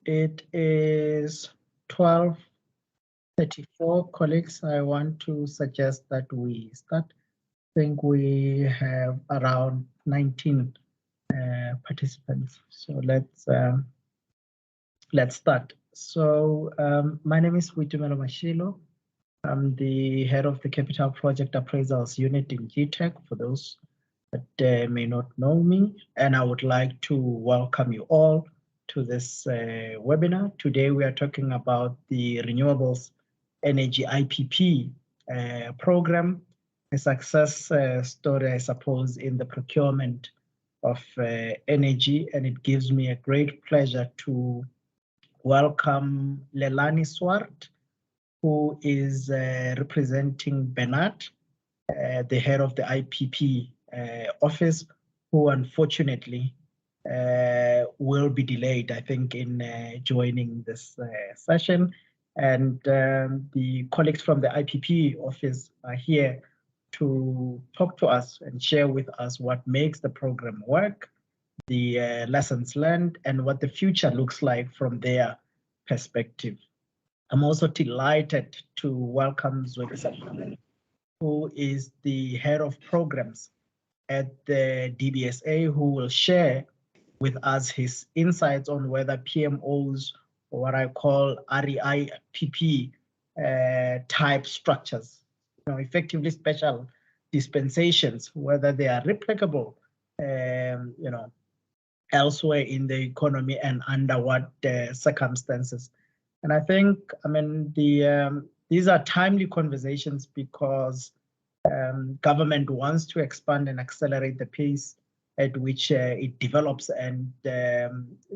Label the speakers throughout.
Speaker 1: It is 12:34, colleagues. I want to suggest that we start. I think we have around 19 participants. So let's start. So my name is Witumelo Mashilo. I'm the head of the Capital Project Appraisals Unit in GTAC, for those that may not know me, and I would like to welcome you all to this webinar. Today we are talking about the Renewables Energy IPP program, a success story, I suppose, in the procurement of energy, and it gives me a great pleasure to welcome Lelani Swart, who is representing Bernard, the head of the IPP office, who unfortunately will be delayed, I think, in joining this session. And the colleagues from the IPP office are here to talk to us and share with us what makes the program work, the lessons learned, and what the future looks like from their perspective. I'm also delighted to welcome Zoe, who is the head of programs at the DBSA, who will share with us his insights on whether PMOs, or what I call REIPP type structures, effectively special dispensations, whether they are replicable, elsewhere in the economy and under what circumstances. And I think, these are timely conversations because government wants to expand and accelerate the pace at which it develops and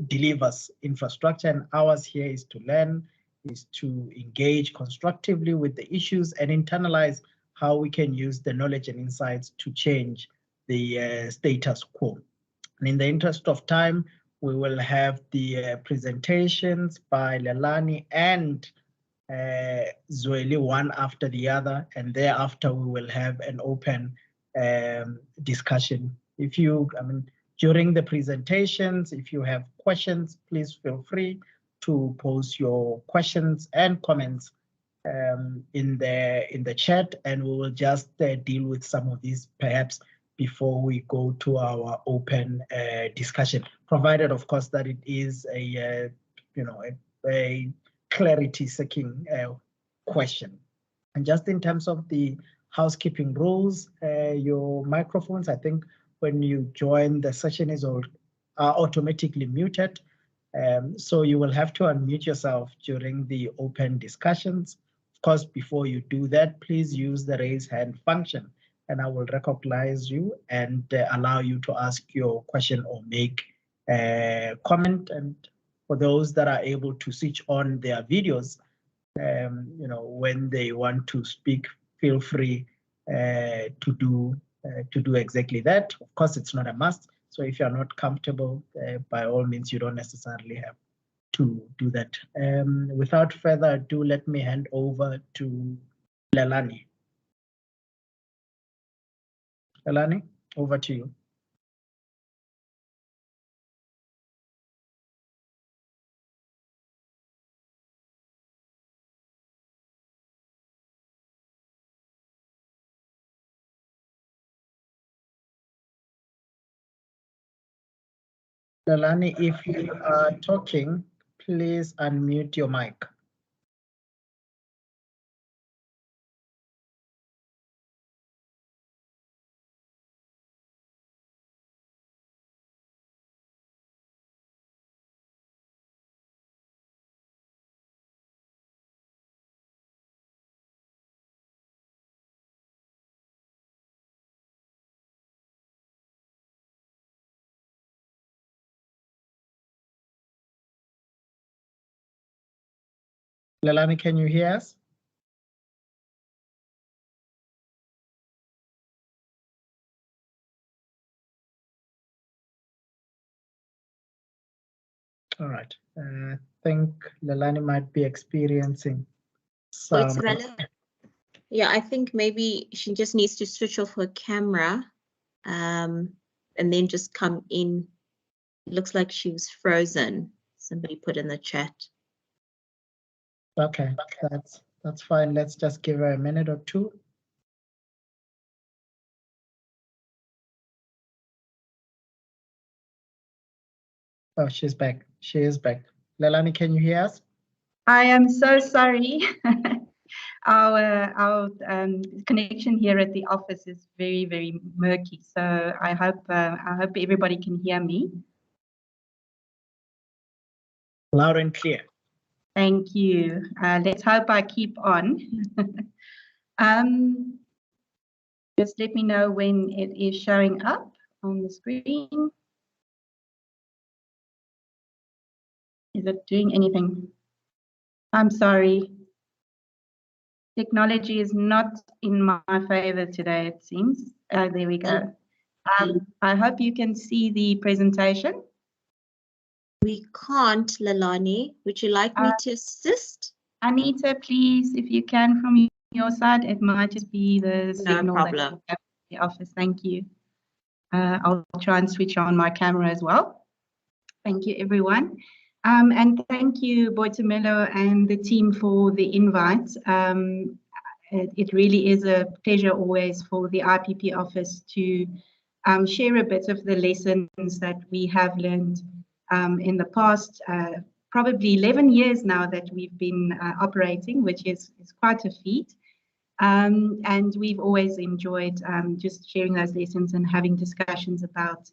Speaker 1: delivers infrastructure. And ours here is to learn, is to engage constructively with the issues and internalize how we can use the knowledge and insights to change the status quo. And in the interest of time, we will have the presentations by Lelani and Zoeli, one after the other, and thereafter we will have an open discussion. If you, during the presentations, if you have questions, please feel free to post your questions and comments in the chat, and we will just deal with some of these perhaps before we go to our open discussion, provided, of course, that it is a clarity-seeking question. And just in terms of the housekeeping rules, your microphones, I think, when you join the session, are automatically muted. So you will have to unmute yourself during the open discussions. Of course, before you do that, please use the raise hand function, and I will recognize you and allow you to ask your question or make a comment. And for those that are able to switch on their videos, when they want to speak, feel free to do exactly that. Of course, it's not a must. So if you're not comfortable, by all means, you don't necessarily have to do that. Without further ado, let me hand over to Lelani. Lelani, over to you. Lelani, if you are talking, please unmute your mic. Lelani, can you hear us? All right. I think Lelani might be experiencing some.
Speaker 2: Yeah, I think maybe she just needs to switch off her camera and then just come in. It looks like she was frozen. somebody put in the chat.
Speaker 1: Okay, that's fine. Let's just give her a minute or two. Oh, she's back. She is back. Leilani, can you hear us?
Speaker 3: I am so sorry. Our connection here at the office is very, very murky. So I hope everybody can hear me.
Speaker 1: Loud and clear.
Speaker 3: Thank you. Let's hope I keep on. Just let me know when it is showing up on the screen. Is it doing anything? I'm sorry. Technology is not in my favor today, it seems. There we go. I hope you can see the presentation.
Speaker 2: We can't, Leilani. Would you like me to assist?
Speaker 3: Anita, please, if you can from your side, it might just be the signal.
Speaker 2: No problem.
Speaker 3: That the office. Thank you. I'll try and switch on my camera as well. Thank you, everyone. And thank you, Boitumelo and the team for the invite. It really is a pleasure always for the IPP office to share a bit of the lessons that we have learned in the past, probably 11 years now that we've been operating, which is quite a feat. And we've always enjoyed just sharing those lessons and having discussions about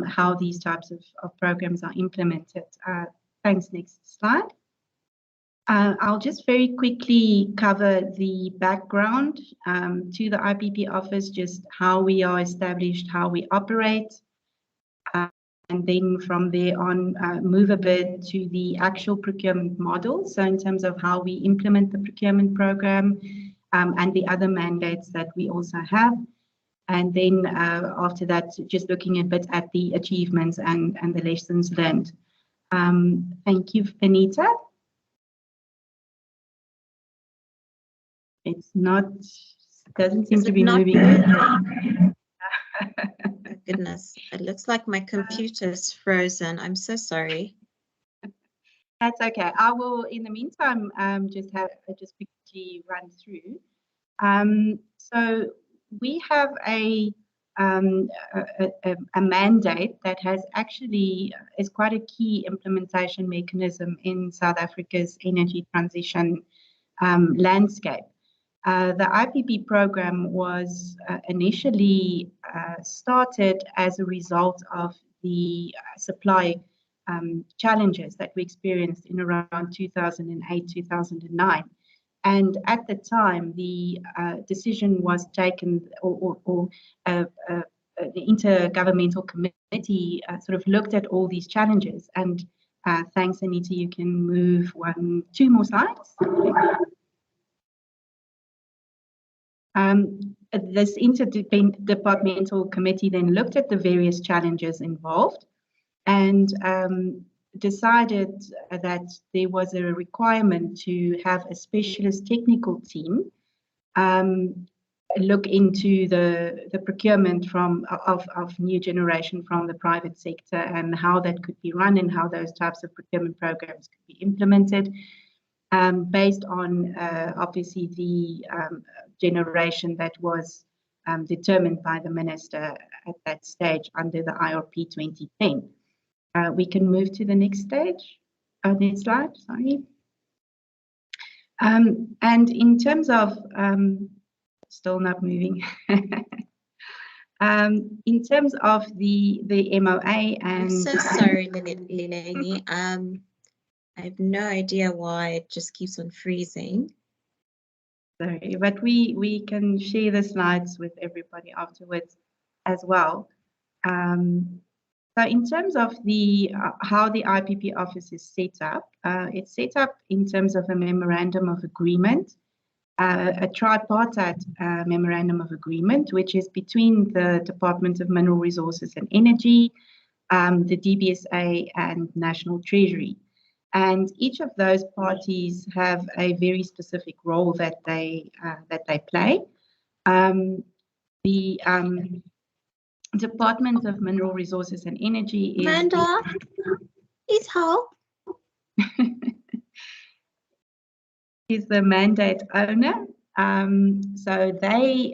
Speaker 3: how these types of programs are implemented. Thanks. Next slide. I'll just very quickly cover the background to the IPP office, just how we are established, how we operate, and then from there on move a bit to the actual procurement model. So in terms of how we implement the procurement program and the other mandates that we also have. And then after that, just looking a bit at the achievements and the lessons learned. Thank you, Anita. It's not, doesn't seem to be moving.
Speaker 2: Goodness, it looks like my computer's frozen. I'm so sorry.
Speaker 3: That's okay. I will, in the meantime, just quickly run through. So we have a mandate that has actually is quite a key implementation mechanism in South Africa's energy transition landscape. The IPP program was initially started as a result of the supply challenges that we experienced in around 2008, 2009. And at the time, the decision was taken, the Intergovernmental Committee sort of looked at all these challenges. And thanks, Anita, you can move two more slides. This interdepartmental committee then looked at the various challenges involved and decided that there was a requirement to have a specialist technical team look into the procurement of new generation from the private sector and how that could be run and how those types of procurement programs could be implemented. Based on obviously the generation that was determined by the minister at that stage under the IRP 2010. We can move to the next stage, next slide, sorry. And in terms of, still not moving. In terms of the MOA and—
Speaker 2: I'm so sorry, Leilani. I have no idea why it just keeps on freezing.
Speaker 3: Sorry, but we can share the slides with everybody afterwards as well. So in terms of the how the IPP office is set up, it's set up in terms of a memorandum of agreement, a tripartite memorandum of agreement, which is between the Department of Mineral Resources and Energy, the DBSA and National Treasury. And each of those parties have a very specific role that they play. The Department of Mineral Resources and Energy is—
Speaker 2: Amanda, please help.
Speaker 3: is the mandate owner. So they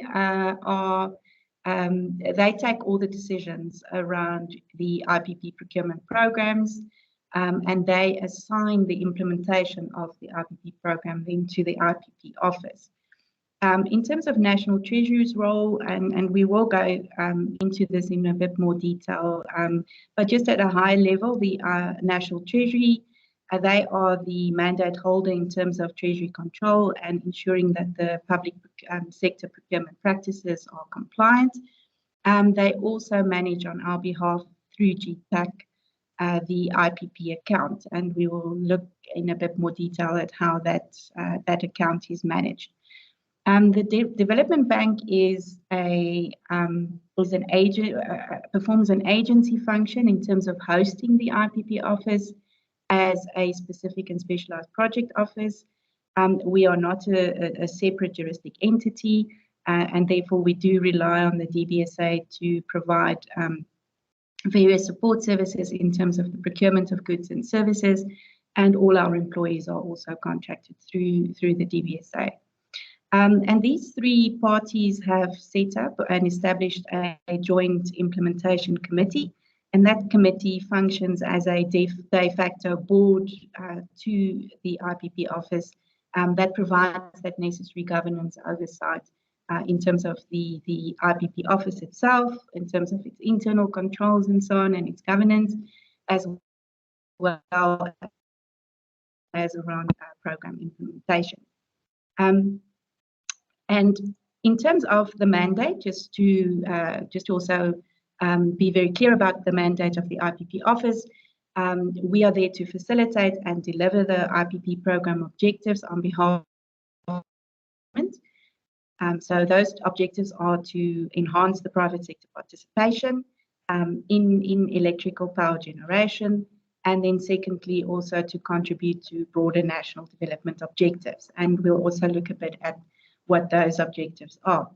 Speaker 3: they take all the decisions around the IPP procurement programs, and they assign the implementation of the IPP program then to the IPP office. In terms of National Treasury's role, and we will go into this in a bit more detail, but just at a high level, the National Treasury, they are the mandate holder in terms of Treasury control and ensuring that the public sector procurement practices are compliant. They also manage on our behalf through GTAC the IPP account, and we will look in a bit more detail at how that account is managed. The Development Bank is an agent, performs an agency function in terms of hosting the IPP office as a specific and specialized project office. We are not a separate juristic entity, and therefore we do rely on the DBSA to provide various support services in terms of the procurement of goods and services, and all our employees are also contracted through the DBSA. And these three parties have set up and established a joint implementation committee, and that committee functions as a de facto board to the IPP office that provides that necessary governance oversight in terms of the IPP office itself, in terms of its internal controls and so on, and its governance, as well as around program implementation. And in terms of the mandate, just to also be very clear about the mandate of the IPP office, we are there to facilitate and deliver the IPP program objectives on behalf of the government. So those objectives are to enhance the private sector participation in electrical power generation, and then secondly also to contribute to broader national development objectives. And we'll also look a bit at what those objectives are.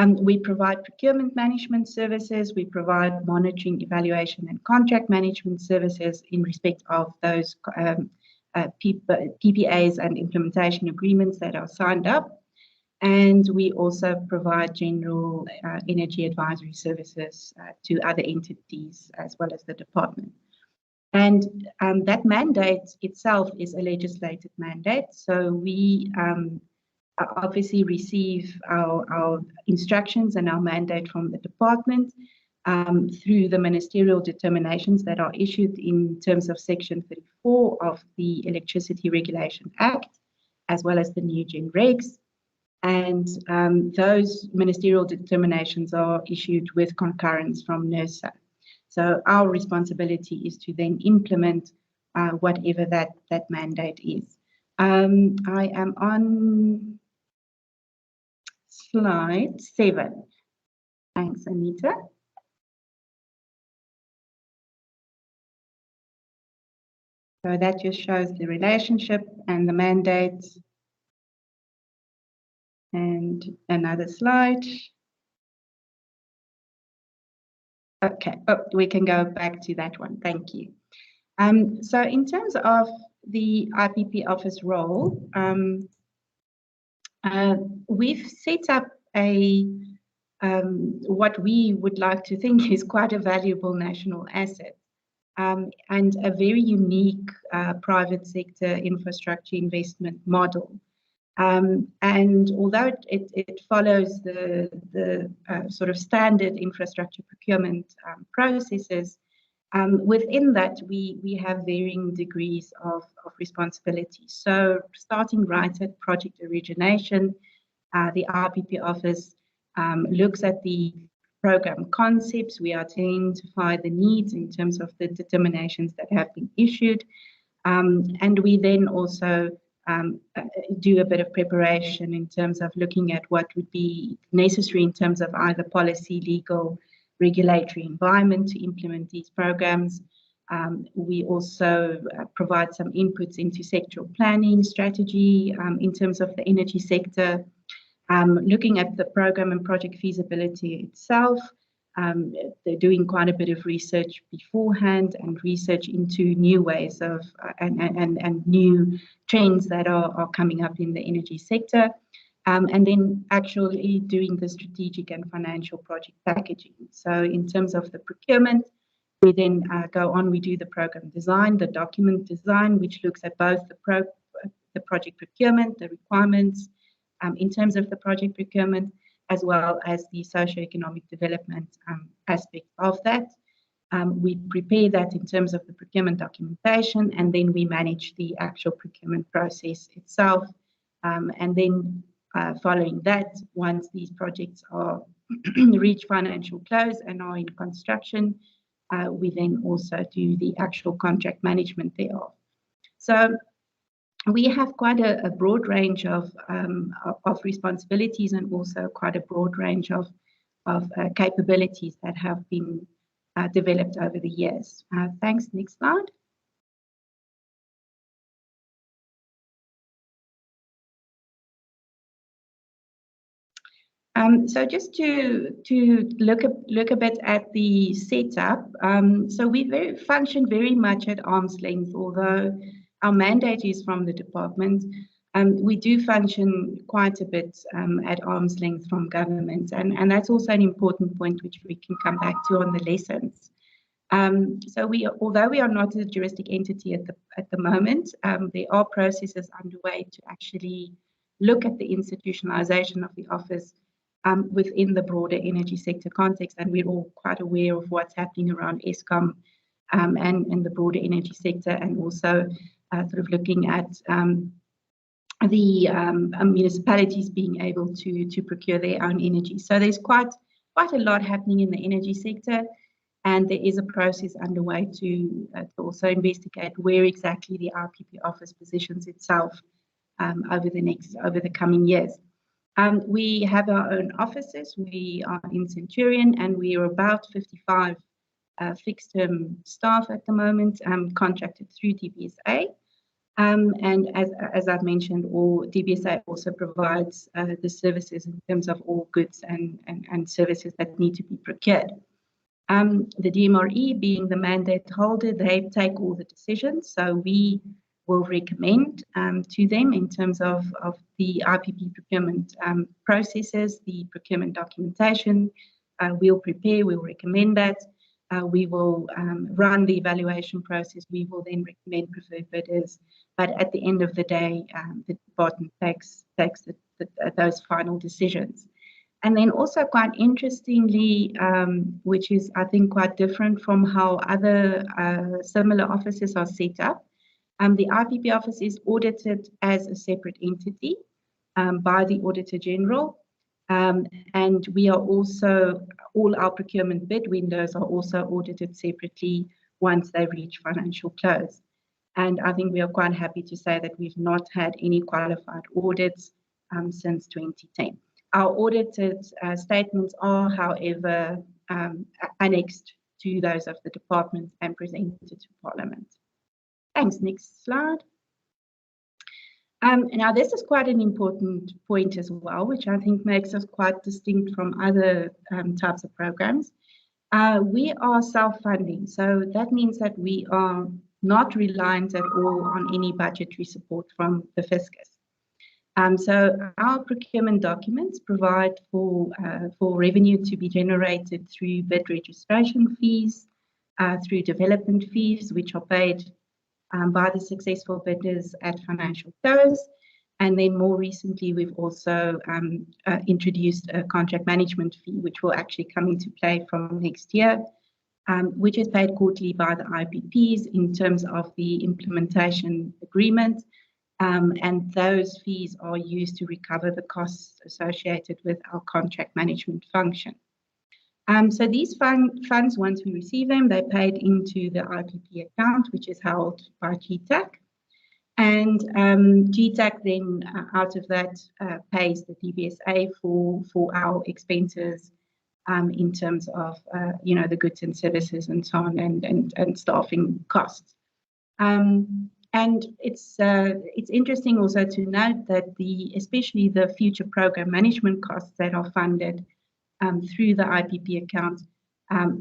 Speaker 3: We provide procurement management services, we provide monitoring, evaluation and contract management services in respect of those PPAs and implementation agreements that are signed up. And we also provide general energy advisory services to other entities as well as the department. And that mandate itself is a legislated mandate. So we obviously receive our instructions and our mandate from the department through the ministerial determinations that are issued in terms of Section 34 of the Electricity Regulation Act, as well as the new Gen Regs. And those ministerial determinations are issued with concurrence from NERSA. So our responsibility is to then implement whatever that mandate is. I am on slide 7. Thanks, Anita. So that just shows the relationship and the mandate. And another slide. Okay, we can go back to that one. Thank you. So in terms of the IPP office role, we've set up what we would like to think is quite a valuable national asset and a very unique private sector infrastructure investment model. And although it follows the sort of standard infrastructure procurement processes, within that we have varying degrees of responsibility. So starting right at project origination, the IPP office looks at the program concepts. We identify the needs in terms of the determinations that have been issued, and we then also do a bit of preparation in terms of looking at what would be necessary in terms of either policy, legal, regulatory environment to implement these programs. We also provide some inputs into sectoral planning strategy in terms of the energy sector, looking at the program and project feasibility itself, They're doing quite a bit of research beforehand and research into new ways of and new trends that are coming up in the energy sector. And then actually doing the strategic and financial project packaging. So in terms of the procurement, we then go on, we do the program design, the document design, which looks at both the project procurement, the requirements in terms of the project procurement, as well as the socioeconomic development aspect of that. We prepare that in terms of the procurement documentation, and then we manage the actual procurement process itself. And then following that, once these projects are reach financial close and are in construction, we then also do the actual contract management thereof. So we have quite a broad range of responsibilities and also quite a broad range of capabilities that have been developed over the years. Thanks. Next slide. So just to look a bit at the setup, so we function very much at arm's length, although our mandate is from the department. We do function quite a bit at arm's length from government, and that's also an important point which we can come back to on the lessons. So although we are not a juristic entity at the moment, there are processes underway to actually look at the institutionalization of the office within the broader energy sector context, and we're all quite aware of what's happening around Eskom and the broader energy sector, and also sort of looking at the municipalities being able to procure their own energy. So there's quite a lot happening in the energy sector, and there is a process underway to also investigate where exactly the IPP office positions itself over the coming years. We have our own offices. We are in Centurion, and we are about 55 fixed-term staff at the moment, contracted through DBSA. And as I've mentioned, DBSA also provides the services in terms of all goods and services that need to be procured. The DMRE, being the mandate holder, they take all the decisions. So we will recommend to them in terms of the IPP procurement processes, the procurement documentation. We'll prepare, we'll recommend that. We will run the evaluation process. We will then recommend preferred bidders. But at the end of the day, the department takes those final decisions. And then also quite interestingly, which is I think quite different from how other similar offices are set up, the IPP office is audited as a separate entity by the Auditor General. And we are also, all our procurement bid windows are also audited separately once they reach financial close. And I think we are quite happy to say that we've not had any qualified audits since 2010. Our audited statements are, however, annexed to those of the department and presented to Parliament. Thanks. Next slide. Now, this is quite an important point as well, which I think makes us quite distinct from other types of programs. We are self-funding, so that means that we are not reliant at all on any budgetary support from the fiscus. So our procurement documents provide for revenue to be generated through bid registration fees, through development fees, which are paid by the successful bidders at financial close. And then more recently, we've also introduced a contract management fee, which will actually come into play from next year, which is paid quarterly by the IPPs in terms of the implementation agreement. And those fees are used to recover the costs associated with our contract management function. So these funds, once we receive them, they're paid into the IPP account, which is held by GTAC. And GTAC then, out of that, pays the DBSA for our expenses in terms of, the goods and services and so on, and staffing costs. And it's interesting also to note that especially the future program management costs that are funded through the IPP account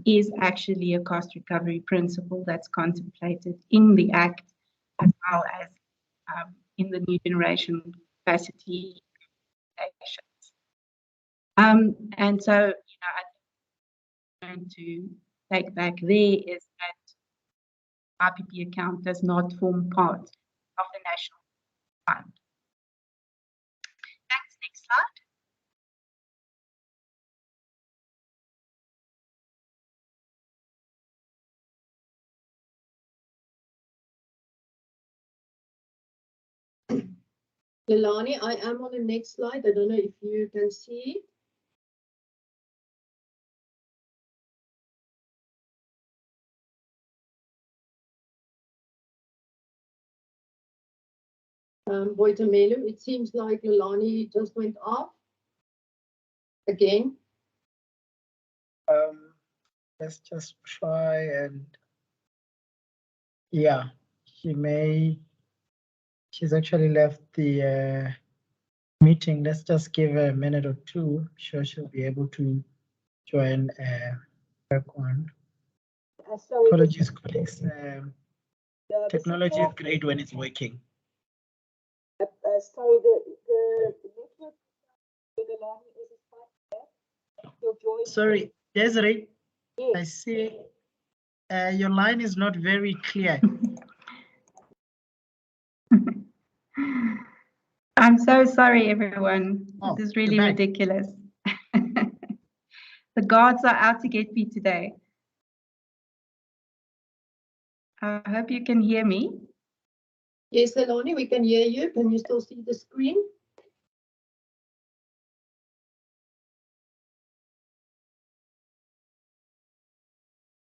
Speaker 3: is actually a cost recovery principle that's contemplated in the Act as well as in the new generation capacity applications. And so, I think what I'm going to take back there is that IPP account does not form part of the national fund. Thanks. Next slide.
Speaker 4: Leilani, I am on the next slide. I don't know if you can see. Boitumelo, it seems like Leilani just went off again.
Speaker 1: Let's just try and, yeah, she's actually left the meeting. Let's just give her a minute or two. I'm sure she'll be able to join back on.
Speaker 4: Sorry,
Speaker 1: Apologies, colleagues. Technology is great when it's working.
Speaker 4: sorry, the network with Leilani is quite bad.
Speaker 1: Sorry, Desiree,
Speaker 4: Yes.
Speaker 1: I see your line is not very clear.
Speaker 3: I'm so sorry, everyone.
Speaker 1: Oh,
Speaker 3: This is really
Speaker 1: you're back.
Speaker 3: ridiculous. The guards are out to get me today. I hope you can hear me.
Speaker 4: Yes, Leilani, we can hear you. Can you still see the screen?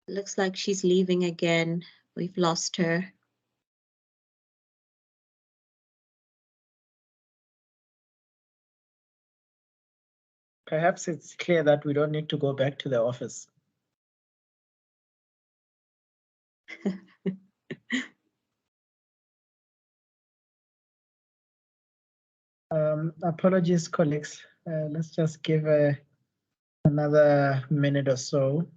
Speaker 2: Looks like she's leaving again. We've lost her.
Speaker 1: Perhaps it's clear that we don't need to go back to the office. Apologies, colleagues. Let's just give another minute or so.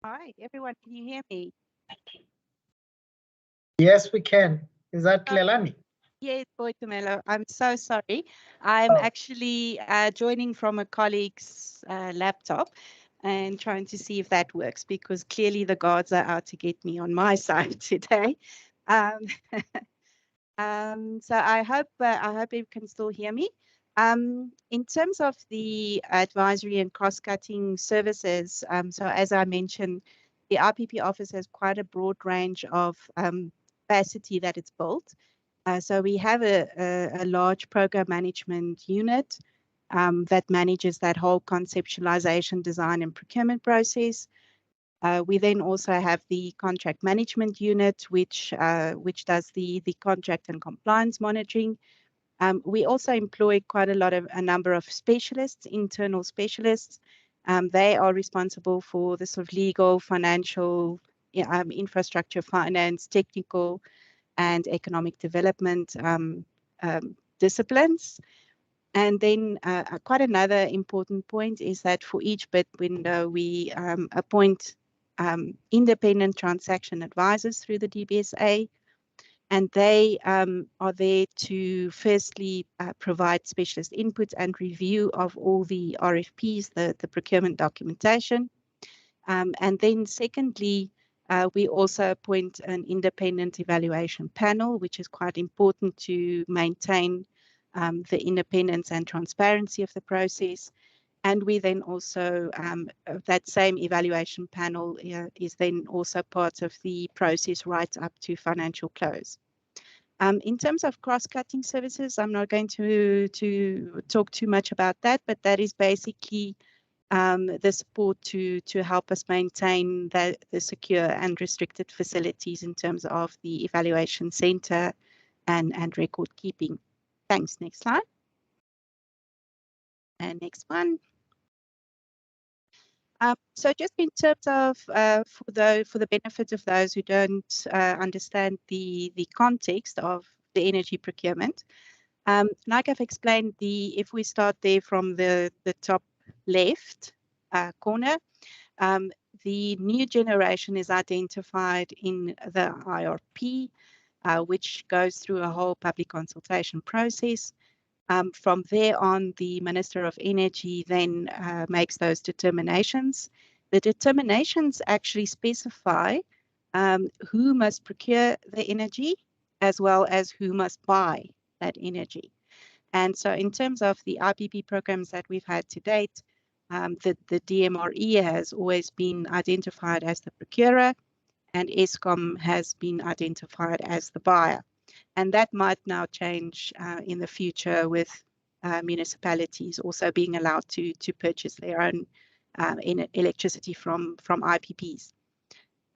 Speaker 5: All right, everyone, can you hear me?
Speaker 1: Yes, we can. Is that Leilani?
Speaker 5: Yes, Boitumelo, I'm so sorry. I'm actually joining from a colleague's laptop and trying to see if that works, because clearly the guards are out to get me on my side today. So I hope you can still hear me. In terms of the advisory and cost-cutting services, so as I mentioned, the IPP office has quite a broad range of capacity that it's built. So we have a large program management unit that manages that whole conceptualization, design, and procurement process. We then also have the contract management unit, which does the contract and compliance monitoring. We also employ quite a number of specialists, internal specialists. They are responsible for the sort of legal, financial, infrastructure, finance, technical, and economic development disciplines. And then quite another important point is that for each bid window, we appoint independent transaction advisors through the DBSA, and they are there to firstly provide specialist input and review of all the RFPs, the procurement documentation. And then secondly, we also appoint an independent evaluation panel, which is quite important to maintain the independence and transparency of the process. And we then also, that same evaluation panel is then also part of the process right up to financial close. In terms of cross-cutting services, I'm not going to talk too much about that, but that is basically the support to help us maintain the secure and restricted facilities in terms of the evaluation center and record keeping. Thanks. Next slide. And next one. So just in terms of for the benefit of those who don't understand the context of the energy procurement, like I've explained, if we start there from the top left corner, the new generation is identified in the IRP, which goes through a whole public consultation process. From there on, the Minister of Energy then makes those determinations. The determinations actually specify who must procure the energy as well as who must buy that energy. And so in terms of the IPP programs that we've had to date, the DMRE has always been identified as the procurer, and Eskom has been identified as the buyer. And that might now change in the future with municipalities also being allowed to purchase their own electricity from IPPs.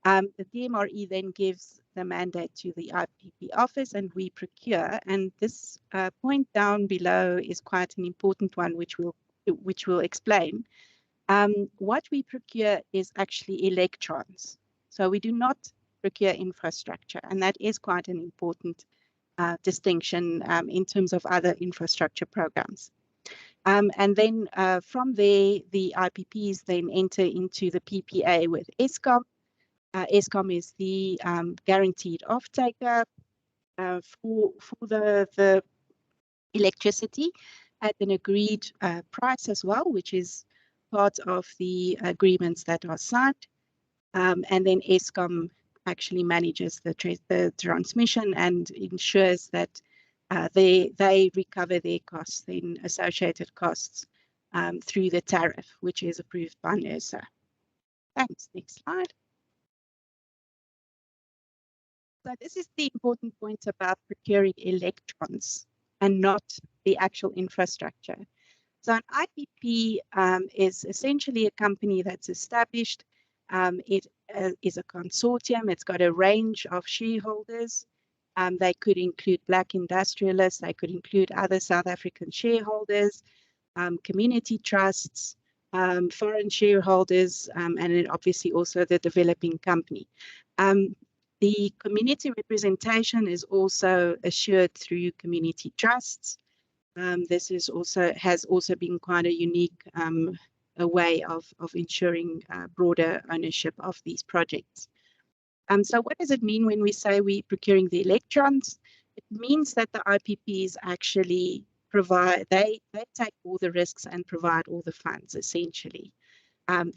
Speaker 5: The DMRE then gives the mandate to the IPP office, and we procure. And this point down below is quite an important one, which we'll explain. What we procure is actually electrons. So we do not procure infrastructure, and that is quite an important distinction in terms of other infrastructure programs. And then from there, the IPPs then enter into the PPA with Eskom. Eskom is the guaranteed off-taker for the electricity at an agreed price as well, which is part of the agreements that are signed. And then Eskom actually manages the transmission and ensures that they recover their costs, then associated costs through the tariff, which is approved by NERSA. Thanks. Next slide. So this is the important point about procuring electrons and not the actual infrastructure. So an IPP is essentially a company that's established. It is a consortium. It's got a range of shareholders. They could include Black industrialists. They could include other South African shareholders, community trusts, foreign shareholders, and then obviously also the developing company. The community representation is also assured through community trusts. This has also been quite a unique a way of ensuring broader ownership of these projects. So what does it mean when we say we're procuring the electrons? It means that the IPPs actually provide, they take all the risks and provide all the funds, essentially.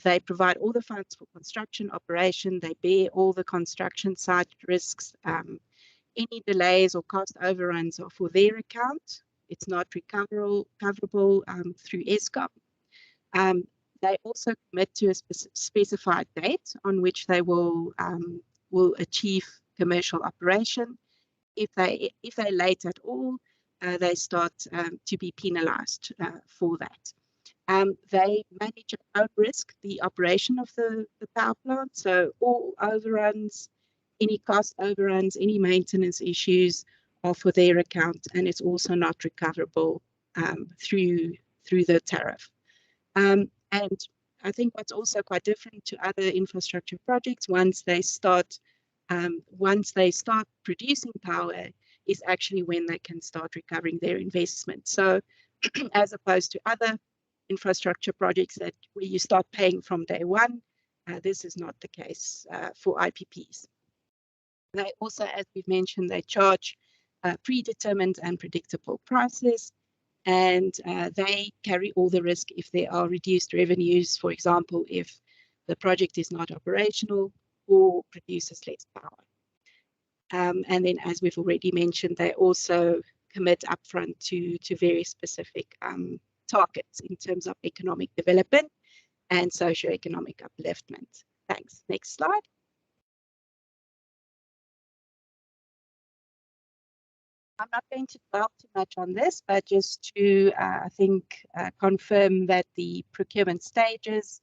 Speaker 5: They provide all the funds for construction operation. They bear all the construction site risks. Any delays or cost overruns are for their account. It's not recoverable through Eskom. They also commit to a specified date on which they will achieve commercial operation. If they're late at all, they start to be penalized for that. They manage at own risk the operation of the power plant. So all overruns, any cost overruns, any maintenance issues are for their account, and it's also not recoverable through the tariff. And I think what's also quite different to other infrastructure projects, once they start producing power, is actually when they can start recovering their investment. So as opposed to other infrastructure projects where you start paying from day one, this is not the case for IPPs. They also, as we've mentioned, they charge predetermined and predictable prices, and they carry all the risk if there are reduced revenues, for example, if the project is not operational or produces less power. And then, as we've already mentioned, they also commit upfront to very specific targets in terms of economic development and socioeconomic upliftment. Thanks. Next slide. I'm not going to dwell too much on this, but just to, I think, confirm that the procurement stages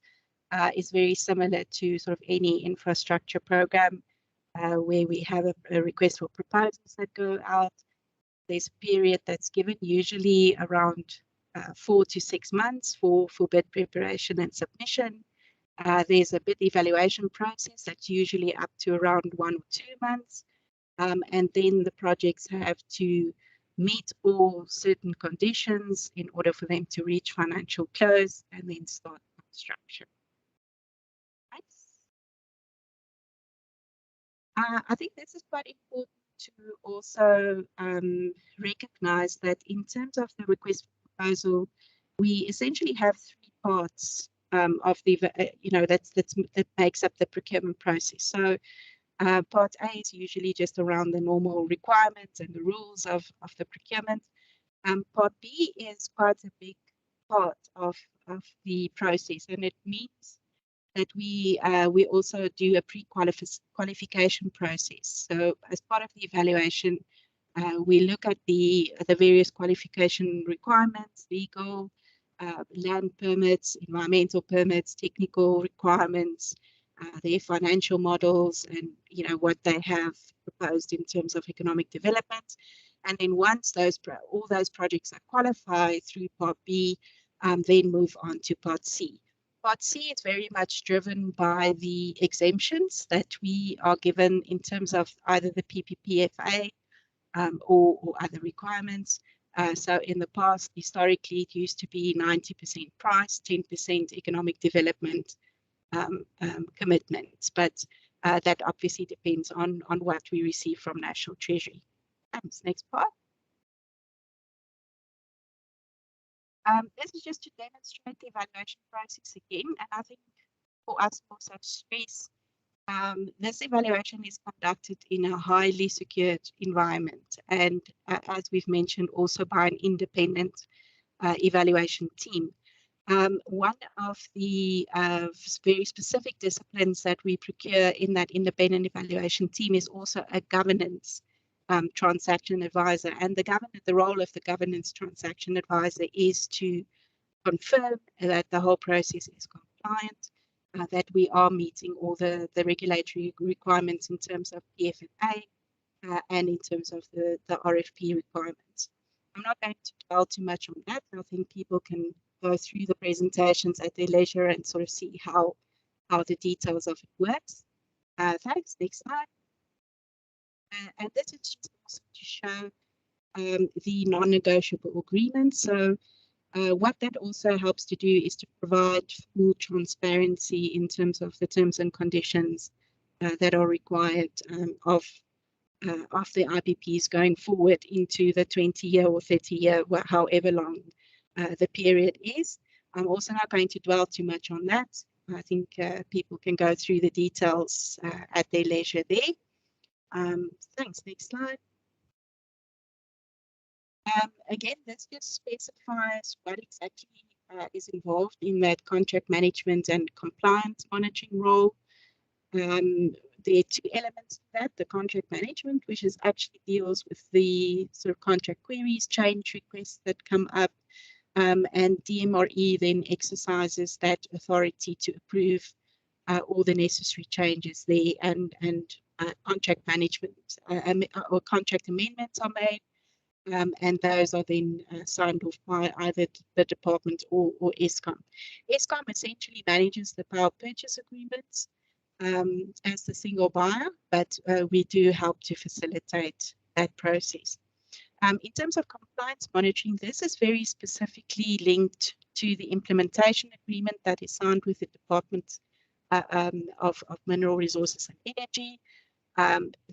Speaker 5: is very similar to sort of any infrastructure program where we have a request for proposals that go out. There's a period that's given, usually around 4 to 6 months for bid preparation and submission. There's a bid evaluation process that's usually up to around 1 or 2 months. And then the projects have to meet all certain conditions in order for them to reach financial close and then start construction. Right. I think this is quite important to also recognize that in terms of the request for proposal, we essentially have 3 parts of the, that makes up the procurement process. So part A is usually just around the normal requirements and the rules of the procurement. Part B is quite a big part of the process, and it means that we also do a pre-qualification process. So as part of the evaluation, we look at the various qualification requirements, legal, land permits, environmental permits, technical requirements, their financial models, and what they have proposed in terms of economic development. And then once all those projects are qualified through Part B, then move on to Part C. Part C is very much driven by the exemptions that we are given in terms of either the PPPFA or other requirements. So in the past, historically, it used to be 90% price, 10% economic development commitments, but that obviously depends on what we receive from National Treasury. Thanks. Next part. This is just to demonstrate the evaluation process again, and I think for us also to stress, this evaluation is conducted in a highly secured environment, and as we've mentioned, also by an independent evaluation team. One of the very specific disciplines that we procure in that independent evaluation team is also a governance transaction advisor, and the role of the governance transaction advisor is to confirm that the whole process is compliant, that we are meeting all the regulatory requirements in terms of PFMA and in terms of the RFP requirements. I'm not going to dwell too much on that. I think people can go through the presentations at their leisure and sort of see how the details of it works. Thanks. Next slide. And this is just also to show the non-negotiable agreement. So what that also helps to do is to provide full transparency in terms of the terms and conditions that are required of the IPPs going forward into the 20-year or 30-year, however long the period is. I'm also not going to dwell too much on that. I think people can go through the details at their leisure there. Thanks. Next slide. Again, this just specifies what exactly is involved in that contract management and compliance monitoring role. There are 2 elements to that: the contract management, which is actually deals with the sort of contract queries, change requests that come up, and DMRE then exercises that authority to approve all the necessary changes there, and contract management or contract amendments are made, and those are then signed off by either the department or Eskom. Eskom essentially manages the power purchase agreements as the single buyer, but we do help to facilitate that process. In terms of compliance monitoring, this is very specifically linked to the implementation agreement that is signed with the Department of Mineral Resources and Energy.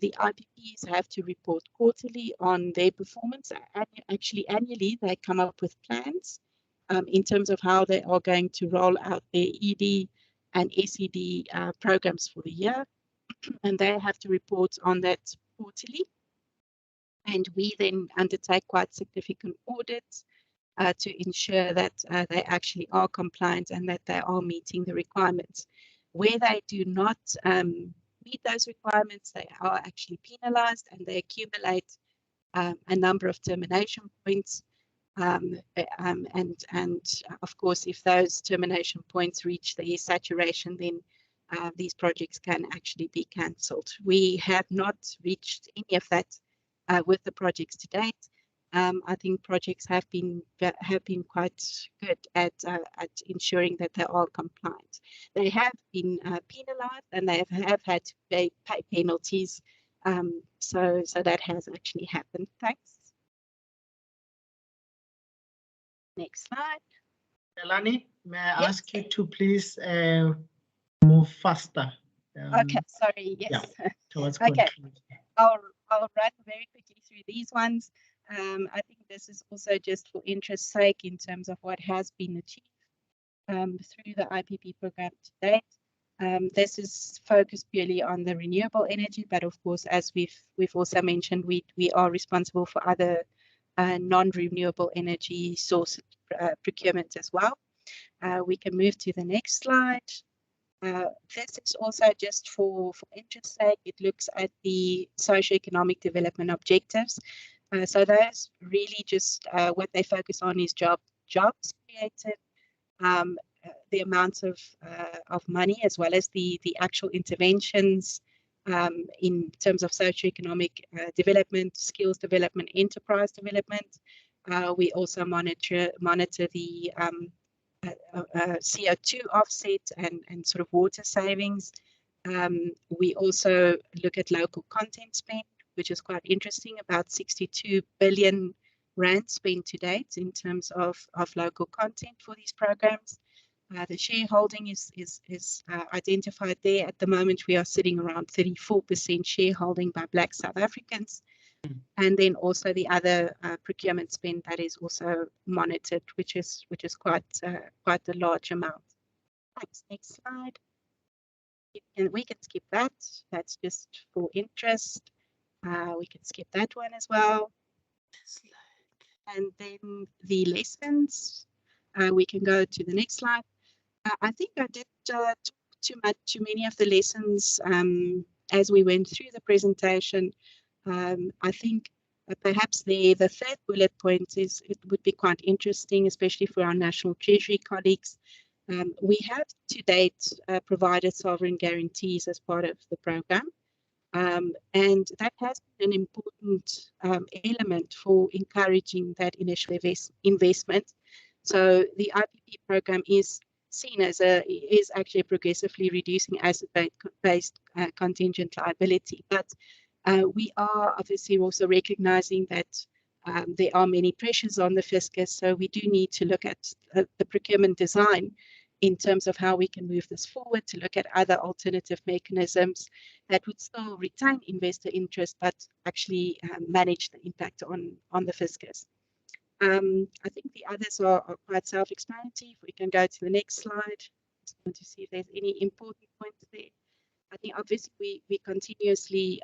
Speaker 5: The IPPs have to report quarterly on their performance. Actually, annually, they come up with plans in terms of how they are going to roll out their ED and SED programs for the year, and they have to report on that quarterly. And we then undertake quite significant audits to ensure that they actually are compliant and that they are meeting the requirements. Where they do not meet those requirements, they are actually penalized, and they accumulate a number of termination points. And of course, if those termination points reach the saturation, then these projects can actually be cancelled. We have not reached any of that with the projects to date, I think projects have been quite good at ensuring that they are compliant. They have been penalised, and they have had to pay penalties. So that has actually happened. Thanks. Next slide.
Speaker 1: Delani, may I
Speaker 5: Yes.
Speaker 1: ask you to please move faster?
Speaker 5: Okay, sorry. Yes.
Speaker 1: Yeah, towards
Speaker 5: Okay.
Speaker 1: conclusion.
Speaker 5: I'll run very quickly through these ones. I think this is also just for interest's sake in terms of what has been achieved through the IPP program to date. This is focused purely on the renewable energy, but of course, as we've also mentioned, we are responsible for other non-renewable energy source procurement as well. We can move to the next slide. This is also just for interest's sake. It looks at the socioeconomic development objectives. So those really just what they focus on is jobs created, the amount of money, as well as the actual interventions in terms of socioeconomic development, skills development, enterprise development. We also monitor the CO2 offset and sort of water savings. We also look at local content spend, which is quite interesting, about 62 billion rand spent to date in terms of local content for these programs. The shareholding is identified there. At the moment, we are sitting around 34% shareholding by Black South Africans. And then also the other procurement spend that is also monitored, which is quite a large amount. Thanks. Next slide. We can skip that. That's just for interest. We can skip that one as well. And then the lessons. We can go to the next slide. I think I did talk too many of the lessons as we went through the presentation. I think perhaps the third bullet point is it would be quite interesting, especially for our National Treasury colleagues. We have to date provided sovereign guarantees as part of the program, and that has been an important element for encouraging that initial investment. So the IPP program is seen as is actually progressively reducing asset-based contingent liability, but we are obviously also recognizing that there are many pressures on the fiscus, so we do need to look at the procurement design in terms of how we can move this forward, to look at other alternative mechanisms that would still retain investor interest, but actually manage the impact on the fiscus. I think the others are quite self-explanatory. If we can go to the next slide, just want to see if there's any important points there. I think obviously we continuously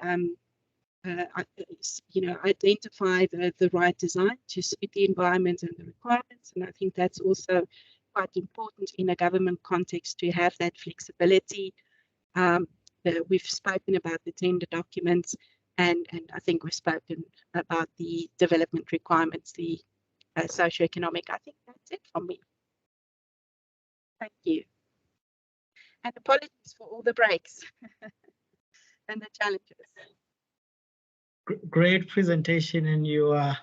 Speaker 5: identify the right design to suit the environment and the requirements. And I think that's also quite important in a government context to have that flexibility. We've spoken about the tender documents, and I think we've spoken about the development requirements, the socioeconomic. I think that's it from me. Thank you. And apologies for all the breaks and the challenges.
Speaker 1: Great presentation, and your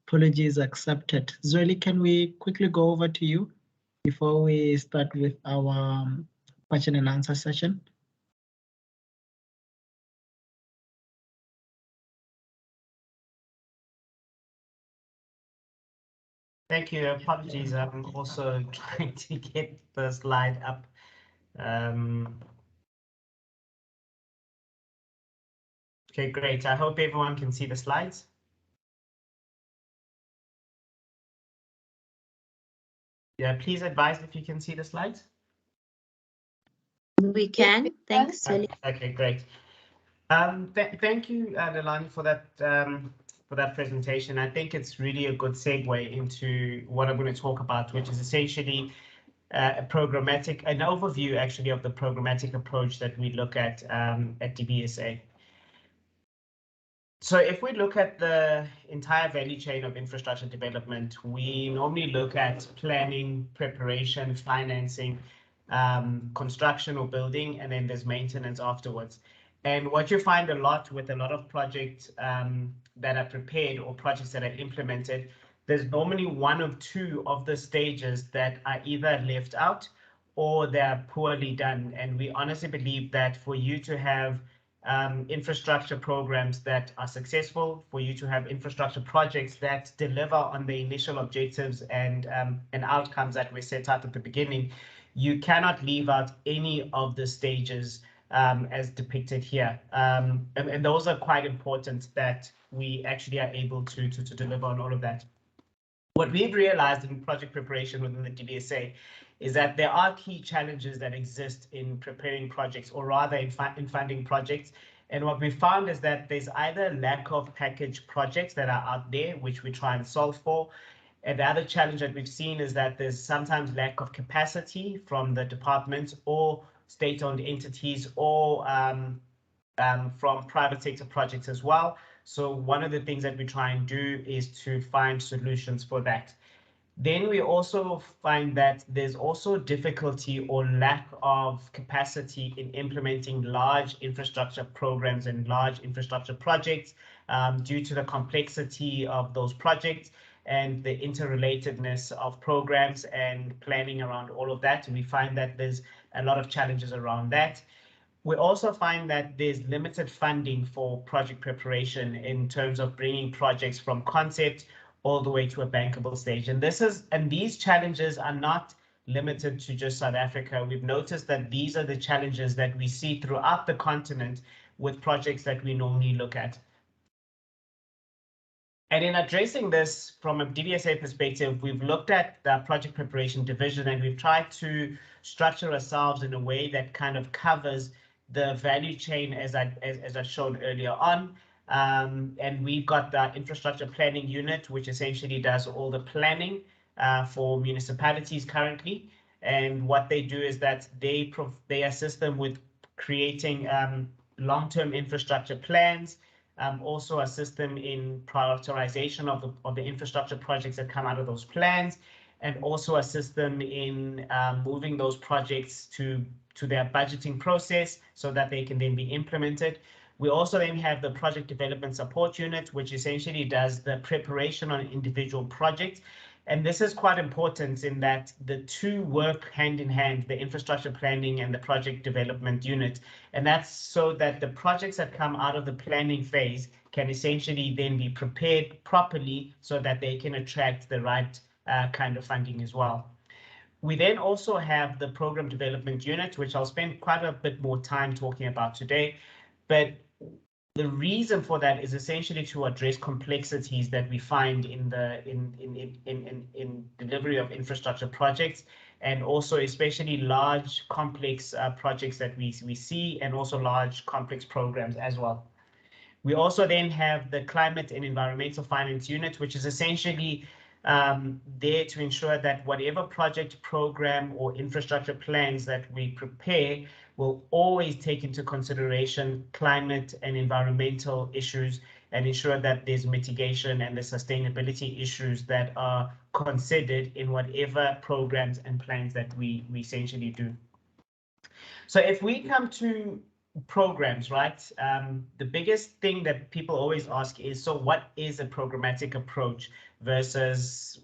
Speaker 1: apologies accepted. Zweli, can we quickly go over to you before we start with our question and answer session?
Speaker 6: Thank you. Apologies. I'm also trying to get the slide up. Okay, great. I hope everyone can see the slides. Yeah, please advise if you can see the slides.
Speaker 2: We can. Thanks, Zweli.
Speaker 6: Okay, great. Thank you, Delani, for that presentation. I think it's really a good segue into what I'm going to talk about, which is essentially an overview actually of the programmatic approach that we look at DBSA. So if we look at the entire value chain of infrastructure development, we normally look at planning, preparation, financing, construction or building, and then there's maintenance afterwards. And what you find a lot with a lot of projects that are prepared or projects that are implemented, there's normally one of two of the stages that are either left out or they're poorly done. And we honestly believe that for you to have infrastructure programs that are successful, for you to have infrastructure projects that deliver on the initial objectives and outcomes that were set out at the beginning, you cannot leave out any of the stages as depicted here. And those are quite important that we actually are able to deliver on all of that. What we've realized in project preparation within the DBSA is that there are key challenges that exist in preparing projects, or rather in funding projects. And what we found is that there's either lack of package projects that are out there, which we try and solve for. And the other challenge that we've seen is that there's sometimes lack of capacity from the departments or state-owned entities or from private sector projects as well. So one of the things that we try and do is to find solutions for that. Then we also find that there's also difficulty or lack of capacity in implementing large infrastructure programs and large infrastructure projects due to the complexity of those projects and the interrelatedness of programs and planning around all of that. We find that there's a lot of challenges around that. We also find that there's limited funding for project preparation in terms of bringing projects from concept all the way to a bankable stage. And these challenges are not limited to just South Africa. We've noticed that these are the challenges that we see throughout the continent with projects that we normally look at. And in addressing this from a DBSA perspective, we've looked at the project preparation division and we've tried to structure ourselves in a way that kind of covers the value chain as I showed earlier on. And we've got the infrastructure planning unit, which essentially does all the planning for municipalities currently. And what they do is that they assist them with creating long-term infrastructure plans, also assist them in prioritization of the infrastructure projects that come out of those plans, and also assist them in moving those projects to their budgeting process so that they can then be implemented. We also then have the project development support unit, which essentially does the preparation on individual projects. And this is quite important in that the two work hand in hand, the infrastructure planning and the project development unit. And that's so that the projects that come out of the planning phase can essentially then be prepared properly so that they can attract the right kind of funding as well. We then also have the program development unit, which I'll spend quite a bit more time talking about today. But the reason for that is essentially to address complexities that we find in delivery of infrastructure projects, and also especially large complex projects that we see, and also large complex programs as well. We also then have the climate and environmental finance unit, which is essentially there to ensure that whatever project, program, or infrastructure plans that we prepare will always take into consideration climate and environmental issues and ensure that there's mitigation and the sustainability issues that are considered in whatever programs and plans that we essentially do. So if we come to programs, right, the biggest thing that people always ask is, so what is a programmatic approach versus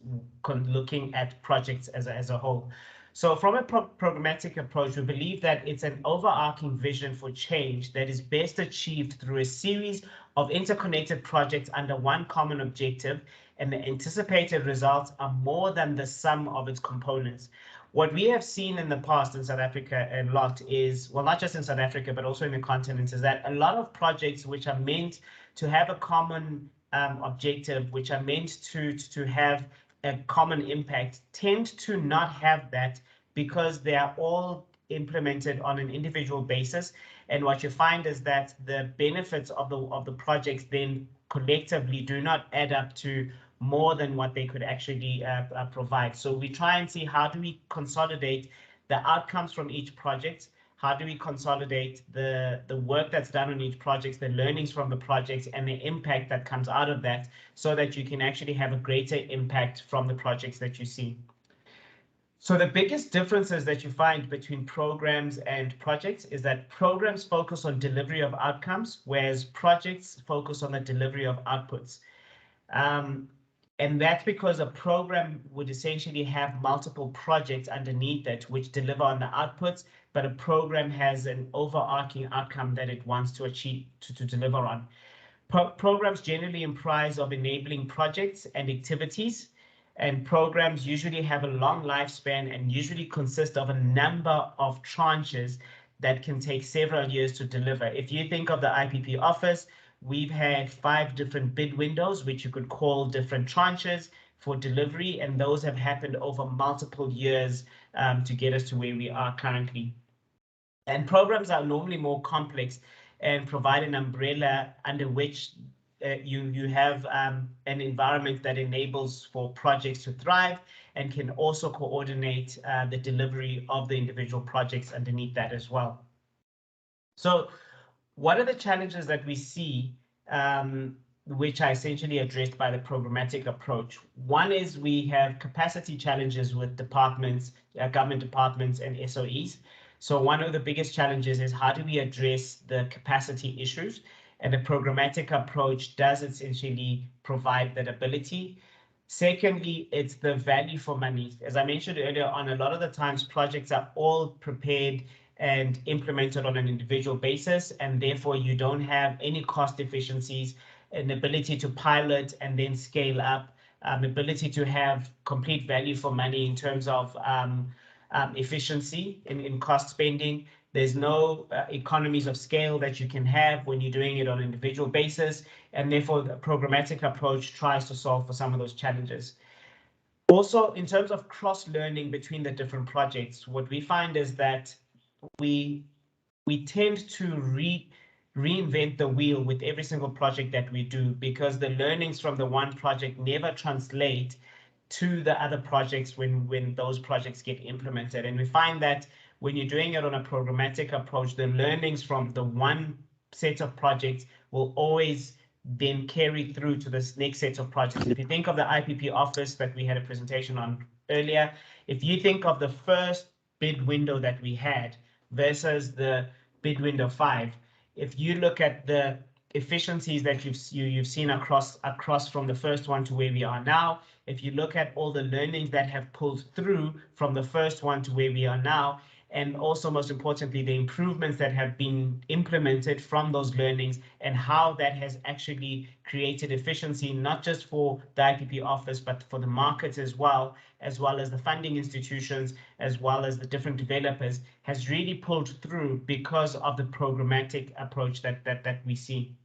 Speaker 6: looking at projects as a whole? So from a programmatic approach, we believe that it's an overarching vision for change that is best achieved through a series of interconnected projects under one common objective, and the anticipated results are more than the sum of its components. What we have seen in the past in South Africa a lot is, well, not just in South Africa, but also in the continent, is that a lot of projects which are meant to have a common objective, which are meant to have a common impact, tend to not have that because they are all implemented on an individual basis. And what you find is that the benefits of the projects then collectively do not add up to more than what they could actually provide. So we try and see, how do we consolidate the outcomes from each project? How do we consolidate the work that's done on each project, the learnings from the projects, and the impact that comes out of that, so that you can actually have a greater impact from the projects that you see? So the biggest differences that you find between programs and projects is that programs focus on delivery of outcomes, whereas projects focus on the delivery of outputs. And that's because a program would essentially have multiple projects underneath it which deliver on the outputs, but a program has an overarching outcome that it wants to achieve, to deliver on. Programs generally comprise of enabling projects and activities, and programs usually have a long lifespan and usually consist of a number of tranches that can take several years to deliver. If you think of the IPP office, we've had 5 different bid windows, which you could call different tranches for delivery, and those have happened over multiple years to get us to where we are currently. And programs are normally more complex and provide an umbrella under which you have an environment that enables for projects to thrive and can also coordinate the delivery of the individual projects underneath that as well. So what are the challenges that we see, which are essentially addressed by the programmatic approach? One is we have capacity challenges with departments, government departments and SOEs. So one of the biggest challenges is how do we address the capacity issues? And the programmatic approach does essentially provide that ability. Secondly, it's the value for money. As I mentioned earlier on, a lot of the times projects are all prepared and implemented on an individual basis, and therefore you don't have any cost efficiencies, an ability to pilot and then scale up, ability to have complete value for money in terms of efficiency in cost spending. There's no economies of scale that you can have when you're doing it on an individual basis, and therefore the programmatic approach tries to solve for some of those challenges. Also, in terms of cross-learning between the different projects, what we find is that we tend to reinvent the wheel with every single project that we do, because the learnings from the one project never translate to the other projects when those projects get implemented. And we find that when you're doing it on a programmatic approach, the learnings from the one set of projects will always then carry through to this next set of projects. If you think of the IPP office that we had a presentation on earlier, if you think of the first bid window that we had versus the bid window 5, if you look at the efficiencies that you've seen across from the first one to where we are now, if you look at all the learnings that have pulled through from the first one to where we are now, and also most importantly, the improvements that have been implemented from those learnings and how that has actually created efficiency, not just for the IPP office, but for the markets as well as the funding institutions, as well as the different developers, has really pulled through because of the programmatic approach that we see.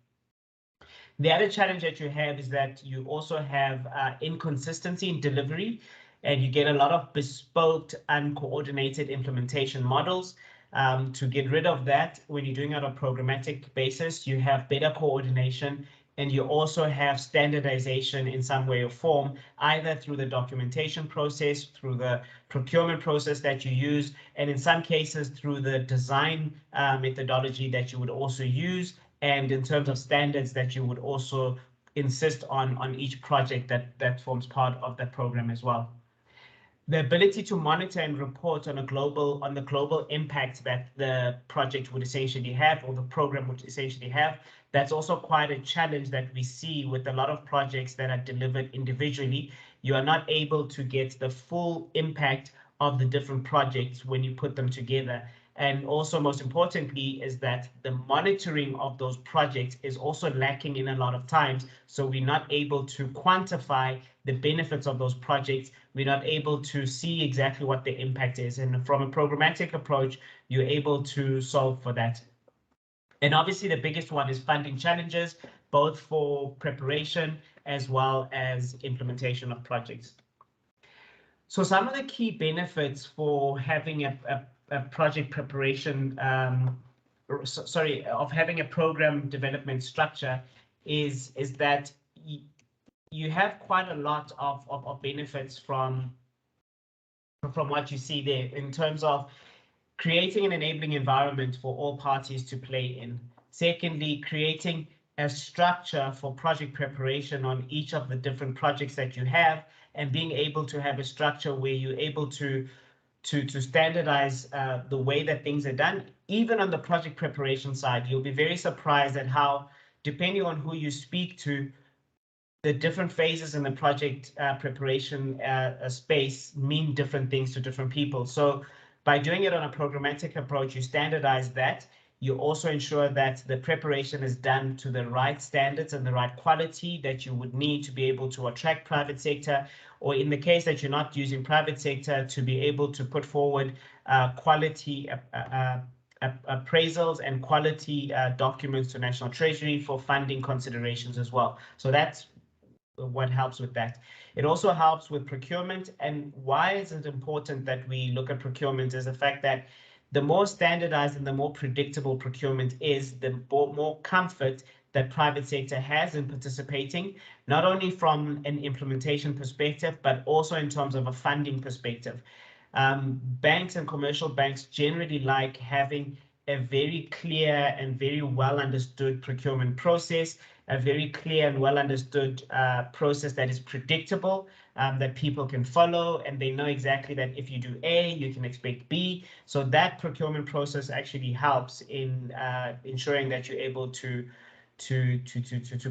Speaker 6: The other challenge that you have is that you also have inconsistency in delivery, and you get a lot of bespoke, uncoordinated implementation models. To get rid of that, when you're doing it on a programmatic basis, you have better coordination, and you also have standardization in some way or form, either through the documentation process, through the procurement process that you use, and in some cases through the design methodology that you would also use, and in terms of standards that you would also insist on each project that forms part of that program as well. The ability to monitor and report on the global impact that the project would essentially have, or the program would essentially have, that's also quite a challenge that we see with a lot of projects that are delivered individually. You are not able to get the full impact of the different projects when you put them together. And also, most importantly, is that the monitoring of those projects is also lacking in a lot of times. So we're not able to quantify the benefits of those projects. We're not able to see exactly what the impact is. And from a programmatic approach, you're able to solve for that. And obviously, the biggest one is funding challenges, both for preparation as well as implementation of projects. So some of the key benefits for having a project preparation, of having a program development structure is that you have quite a lot of benefits from what you see there in terms of creating an enabling environment for all parties to play in. Secondly, creating a structure for project preparation on each of the different projects that you have, and being able to have a structure where you're able to standardize the way that things are done. Even on the project preparation side, you'll be very surprised at how, depending on who you speak to, the different phases in the project preparation space mean different things to different people. So by doing it on a programmatic approach, you standardize that. You also ensure that the preparation is done to the right standards and the right quality that you would need to be able to attract private sector, or in the case that you're not using private sector, to be able to put forward quality appraisals and quality documents to National Treasury for funding considerations as well. So that's what helps with that. It also helps with procurement. And why is it important that we look at procurement is the fact that the more standardized and the more predictable procurement is, the more comfort that private sector has in participating, not only from an implementation perspective, but also in terms of a funding perspective. Banks and commercial banks generally like having a very clear and very well understood procurement process, a very clear and well understood process that is predictable, that people can follow, and they know exactly that if you do A, you can expect B. So that procurement process actually helps in ensuring that you're able to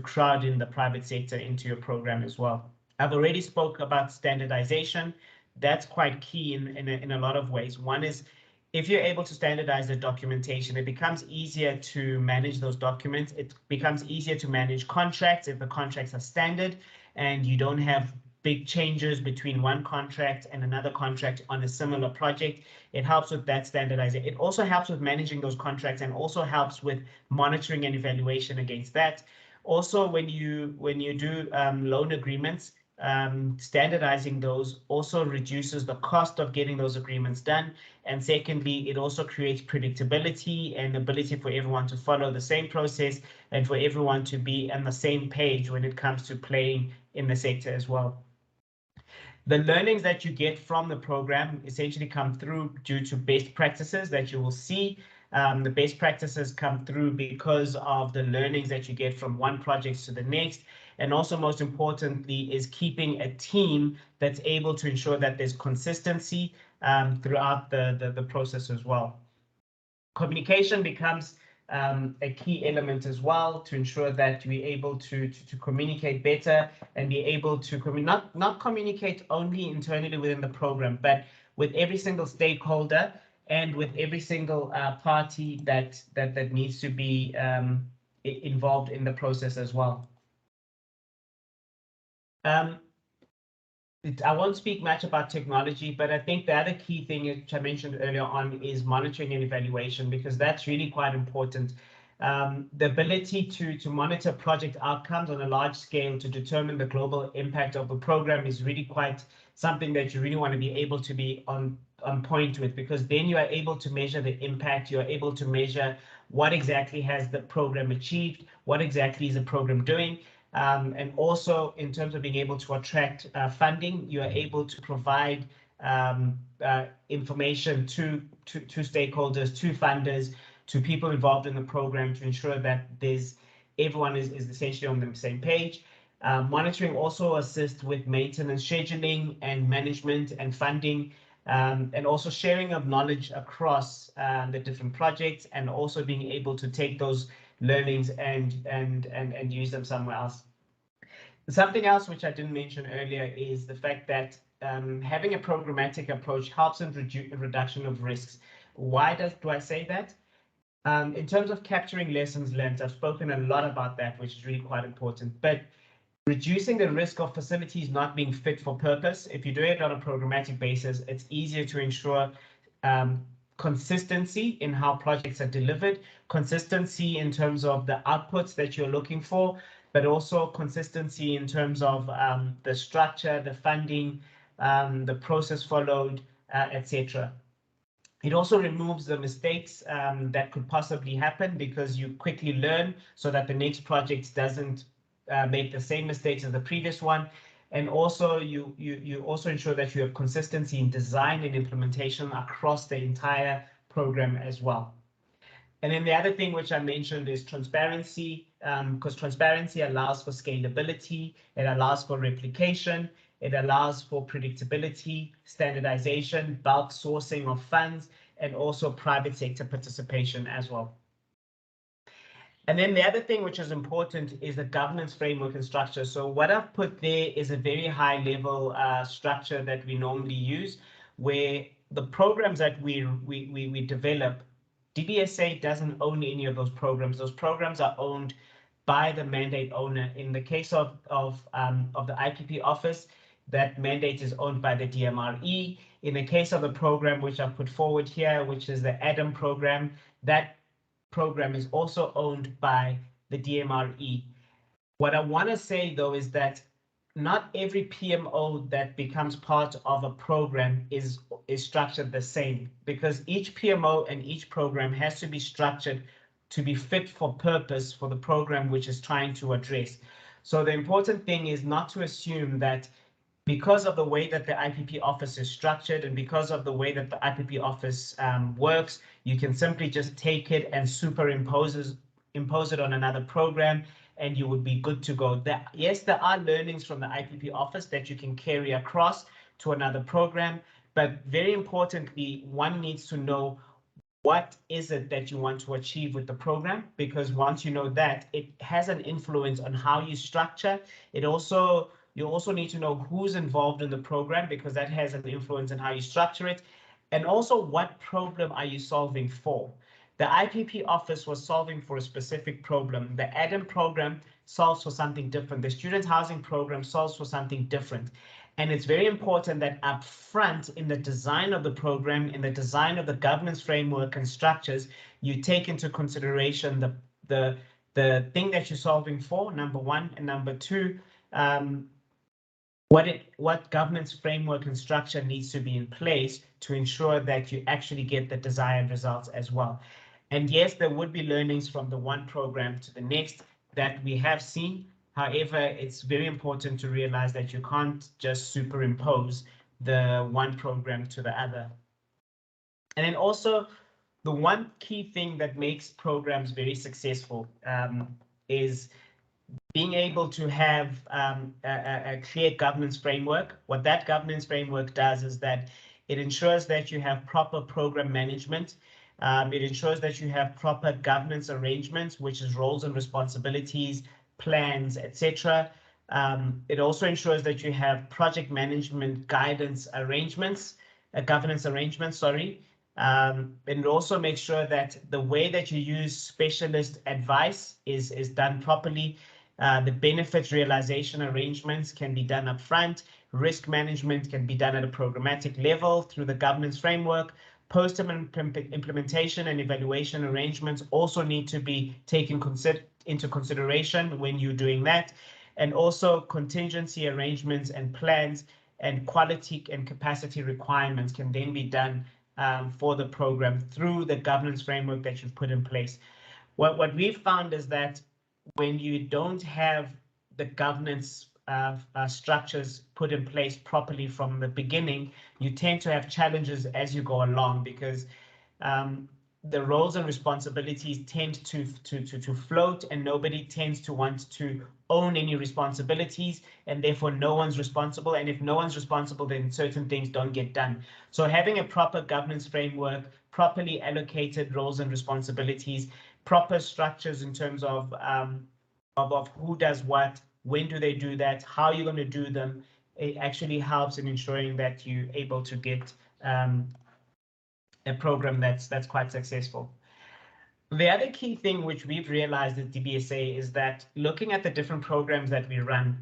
Speaker 6: crowd in the private sector into your program as well. I've already spoke about standardization. That's quite key in a lot of ways. One is, if you're able to standardize the documentation, it becomes easier to manage those documents. It becomes easier to manage contracts if the contracts are standard and you don't have big changes between one contract and another contract on a similar project. It helps with that standardizing. It also helps with managing those contracts and also helps with monitoring and evaluation against that. Also, when you do loan agreements, standardizing those also reduces the cost of getting those agreements done. And secondly, it also creates predictability and ability for everyone to follow the same process and for everyone to be on the same page when it comes to playing in the sector as well. The learnings that you get from the program essentially come through due to best practices that you will see. The best practices come through because of the learnings that you get from one project to the next. And also, most importantly, is keeping a team that's able to ensure that there's consistency throughout the process as well. Communication becomes a key element as well to ensure that we're able to communicate better and be able to not communicate only internally within the program, but with every single stakeholder and with every single party that needs to be involved in the process as well. I won't speak much about technology, but I think the other key thing which I mentioned earlier on is monitoring and evaluation, because that's really quite important. The ability to monitor project outcomes on a large scale to determine the global impact of the program is really quite something that you really want to be able to be on point with, because then you are able to measure the impact, you are able to measure what exactly has the program achieved, what exactly is the program doing. And also in terms of being able to attract funding, you are able to provide information to stakeholders, to funders, to people involved in the program to ensure that everyone is essentially on the same page. Monitoring also assists with maintenance, scheduling, and management and funding, and also sharing of knowledge across the different projects, and also being able to take those learnings and use them somewhere else. Something else which I didn't mention earlier is the fact that having a programmatic approach helps in reduction of risks. Why do I say that? In terms of capturing lessons learned, I've spoken a lot about that, which is really quite important. But reducing the risk of facilities not being fit for purpose, if you do it on a programmatic basis, it's easier to ensure consistency in how projects are delivered, consistency in terms of the outputs that you're looking for, but also consistency in terms of the structure, the funding, the process followed, etc. It also removes the mistakes that could possibly happen, because you quickly learn so that the next project doesn't make the same mistakes as the previous one. And also you also ensure that you have consistency in design and implementation across the entire program as well. And then the other thing which I mentioned is transparency, because transparency allows for scalability, it allows for replication, It allows for predictability, standardization, bulk sourcing of funds, and also private sector participation as well. And then the other thing which is important is the governance framework and structure. So what I've put there is a very high level structure that we normally use, where the programs that we develop, DBSA doesn't own any of those programs. Those programs are owned by the mandate owner. In the case of the IPP office, that mandate is owned by the DMRE. In the case of the program which I've put forward here, which is the ADAM program, that program is also owned by the DMRE. What I want to say though is that not every PMO that becomes part of a program is structured the same, because each PMO and each program has to be structured to be fit for purpose for the program which is trying to address. So the important thing is not to assume that because of the way that the IPP office is structured and because of the way that the IPP office works, you can simply just take it and impose it on another program and you would be good to go. Yes, there are learnings from the IPP office that you can carry across to another program, but very importantly, one needs to know what is it that you want to achieve with the program, because once you know that, it has an influence on how you structure. You also need to know who's involved in the program, because that has an influence on how you structure it. And also, what problem are you solving for? The IPP office was solving for a specific problem. The ADAM program solves for something different. The student housing program solves for something different. And it's very important that up front in the design of the program, in the design of the governance framework and structures, you take into consideration the thing that you're solving for, number one, and number two, what governance framework and structure needs to be in place to ensure that you actually get the desired results as well. And yes, there would be learnings from the one program to the next that we have seen. However, it's very important to realize that you can't just superimpose the one program to the other. And then also, the one key thing that makes programs very successful is being able to have a clear governance framework. What that governance framework does is that it ensures that you have proper program management. It ensures that you have proper governance arrangements, which is roles and responsibilities, plans, etc. It also ensures that you have project management guidance arrangements, governance arrangements, sorry. And it also makes sure that the way that you use specialist advice is done properly. The benefits realization arrangements can be done up front. Risk management can be done at a programmatic level through the governance framework. Post-implementation and evaluation arrangements also need to be taken into consideration when you're doing that. And also contingency arrangements and plans and quality and capacity requirements can then be done for the program through the governance framework that you've put in place. What we've found is that when you don't have the governance structures put in place properly from the beginning, you tend to have challenges as you go along, because the roles and responsibilities tend to float, and nobody tends to want to own any responsibilities, and therefore no one's responsible. And if no one's responsible, then certain things don't get done. So having a proper governance framework, properly allocated roles and responsibilities, proper structures in terms of who does what, when do they do that, how you're going to do them, it actually helps in ensuring that you're able to get a program that's quite successful. The other key thing which we've realized at DBSA is that looking at the different programs that we run,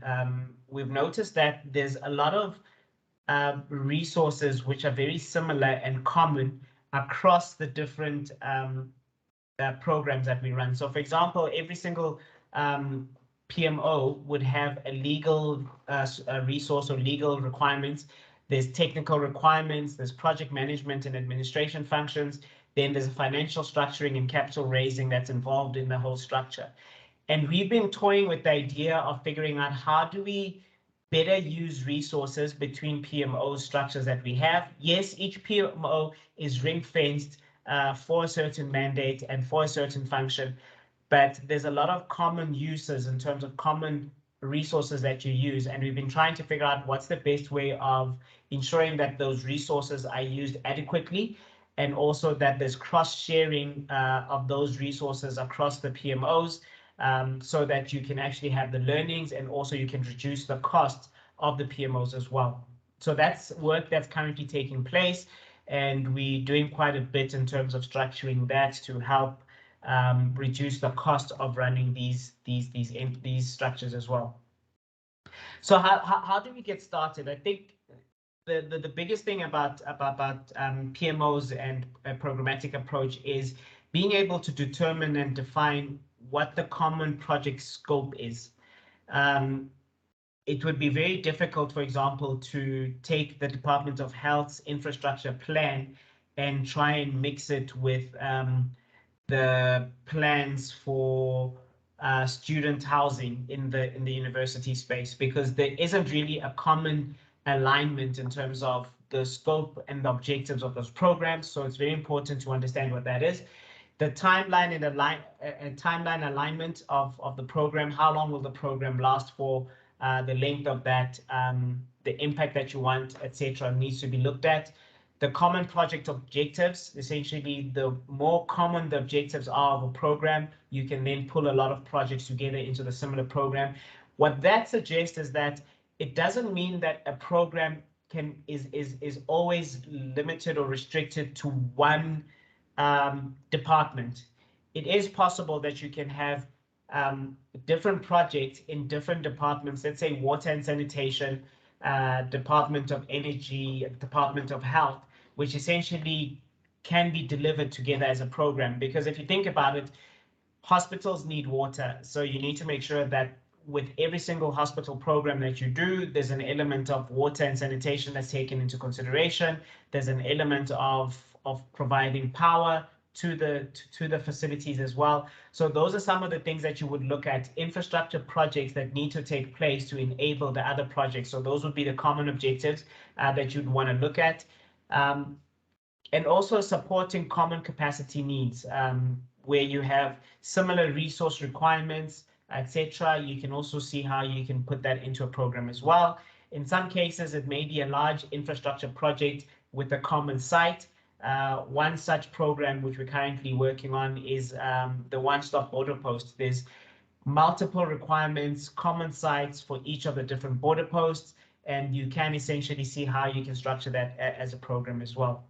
Speaker 6: we've noticed that there's a lot of resources which are very similar and common across the different programs that we run. So for example, every single PMO would have a legal resource or legal requirements. There's technical requirements, there's project management and administration functions, then there's a financial structuring and capital raising that's involved in the whole structure. And we've been toying with the idea of figuring out how do we better use resources between PMO structures that we have. Yes, each PMO is ring-fenced for a certain mandate and for a certain function, but there's a lot of common uses in terms of common resources that you use, and we've been trying to figure out what's the best way of ensuring that those resources are used adequately, and also that there's cross-sharing of those resources across the PMOs, so that you can actually have the learnings, and also you can reduce the cost of the PMOs as well. So that's work that's currently taking place, and we're doing quite a bit in terms of structuring that to help reduce the cost of running these structures as well. So how do we get started? I think the biggest thing about PMOs and a programmatic approach is being able to determine and define what the common project scope is. It would be very difficult, for example, to take the Department of Health's infrastructure plan and try and mix it with the plans for student housing in the university space, because there isn't really a common alignment in terms of the scope and the objectives of those programs. So it's very important to understand what that is. The timeline and timeline alignment of the program. How long will the program last for? The length of that, the impact that you want, etc., needs to be looked at. The common project objectives, essentially, the more common the objectives are of a program, you can then pull a lot of projects together into the similar program. What that suggests is that it doesn't mean that a program is always limited or restricted to one department. It is possible that you can have different projects in different departments, let's say water and sanitation, Department of Energy, Department of Health, which essentially can be delivered together as a program. Because if you think about it, hospitals need water. So you need to make sure that with every single hospital program that you do, there's an element of water and sanitation that's taken into consideration. There's an element of providing power to the facilities as well. So those are some of the things that you would look at, infrastructure projects that need to take place to enable the other projects. So those would be the common objectives that you'd want to look at. And also supporting common capacity needs, where you have similar resource requirements, etc. You can also see how you can put that into a program as well. In some cases, it may be a large infrastructure project with a common site. One such program which we're currently working on is the one-stop border post. There's multiple requirements, common sites for each of the different border posts, and you can essentially see how you can structure that as a program as well.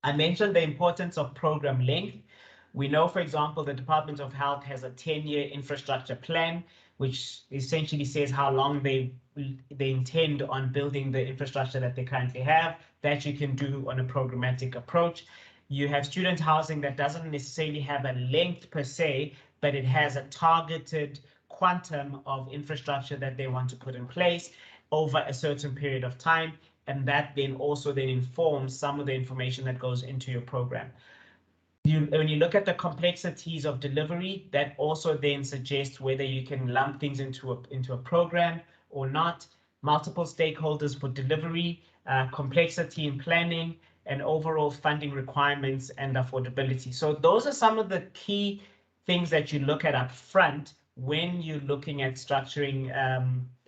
Speaker 6: I mentioned the importance of program length. We know, for example, the Department of Health has a 10-year infrastructure plan, which essentially says how long they intend on building the infrastructure that they currently have. That you can do on a programmatic approach. You have student housing that doesn't necessarily have a length per se, but it has a targeted quantum of infrastructure that they want to put in place over a certain period of time. And that then also informs some of the information that goes into your program. When you look at the complexities of delivery, that also then suggests whether you can lump things into a program or not. Multiple stakeholders for delivery, complexity in planning, and overall funding requirements and affordability. So those are some of the key things that you look at up front when you're looking at structuring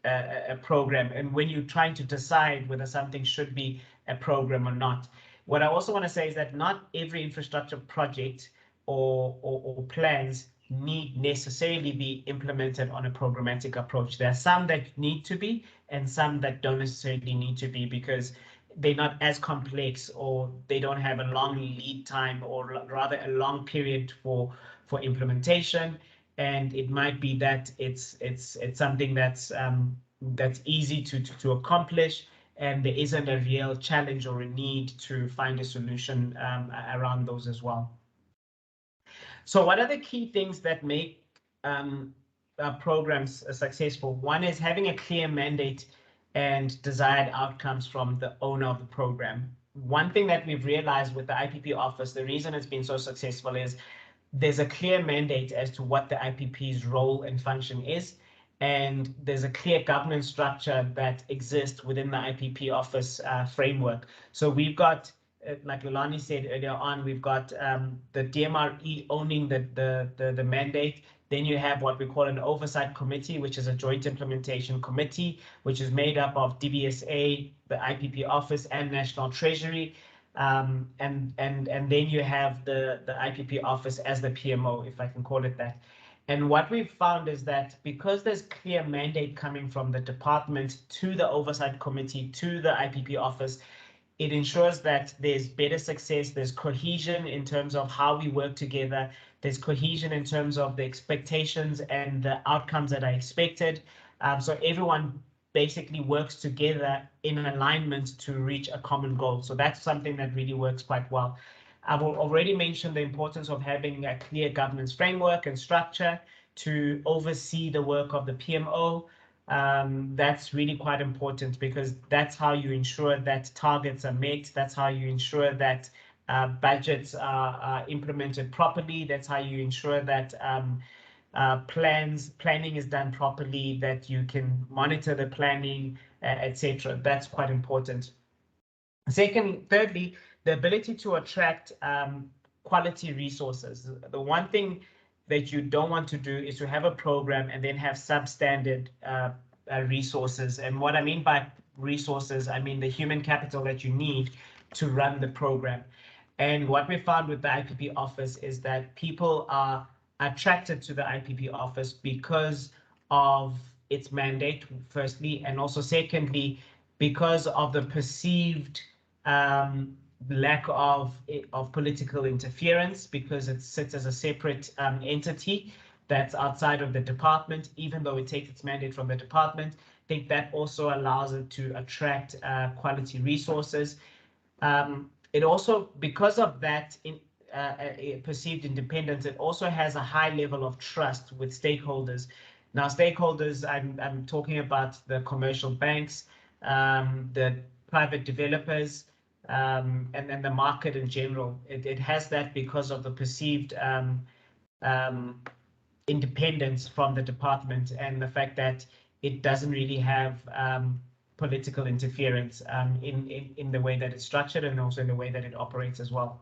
Speaker 6: a program, and when you're trying to decide whether something should be a program or not. What I also want to say is that not every infrastructure project or plans need necessarily be implemented on a programmatic approach. There are some that need to be and some that don't necessarily need to be, because they're not as complex, or they don't have a long lead time, or rather a long period for implementation. And it might be that it's something that's easy to accomplish, and there isn't a real challenge or a need to find a solution around those as well. So what are the key things that make programs successful? One is having a clear mandate and desired outcomes from the owner of the program. One thing that we've realized with the IPP office, the reason it's been so successful is there's a clear mandate as to what the IPP's role and function is. And there's a clear governance structure that exists within the IPP office framework. So we've got like Lolani said earlier on, we've got the DMRE owning the mandate. Then you have what we call an oversight committee, which is a joint implementation committee, which is made up of DBSA, the IPP office, and National Treasury. And then you have the IPP office as the PMO, if I can call it that. And what we've found is that because there's clear mandate coming from the department to the oversight committee to the IPP office, it ensures that there's better success, there's cohesion in terms of how we work together, there's cohesion in terms of the expectations and the outcomes that are expected. So everyone basically works together in alignment to reach a common goal. So that's something that really works quite well. I've already mentioned the importance of having a clear governance framework and structure to oversee the work of the PMO. That's really quite important because that's how you ensure that targets are met. That's how you ensure that budgets are implemented properly. That's how you ensure that planning is done properly, that you can monitor the planning, etc. That's quite important. Thirdly, the ability to attract quality resources. The one thing that you don't want to do is to have a program and then have substandard resources. And what I mean by resources, I mean the human capital that you need to run the program. And what we found with the IPP office is that people are attracted to the IPP office because of its mandate, firstly, and also secondly, because of the perceived lack of political interference, because it sits as a separate entity that's outside of the department, even though it takes its mandate from the department. I think that also allows it to attract quality resources. It also, because of that perceived independence, it also has a high level of trust with stakeholders. Now, stakeholders, I'm talking about the commercial banks, the private developers, and then the market in general. It has that because of the perceived independence from the department and the fact that it doesn't really have political interference in the way that it's structured and also in the way that it operates as well.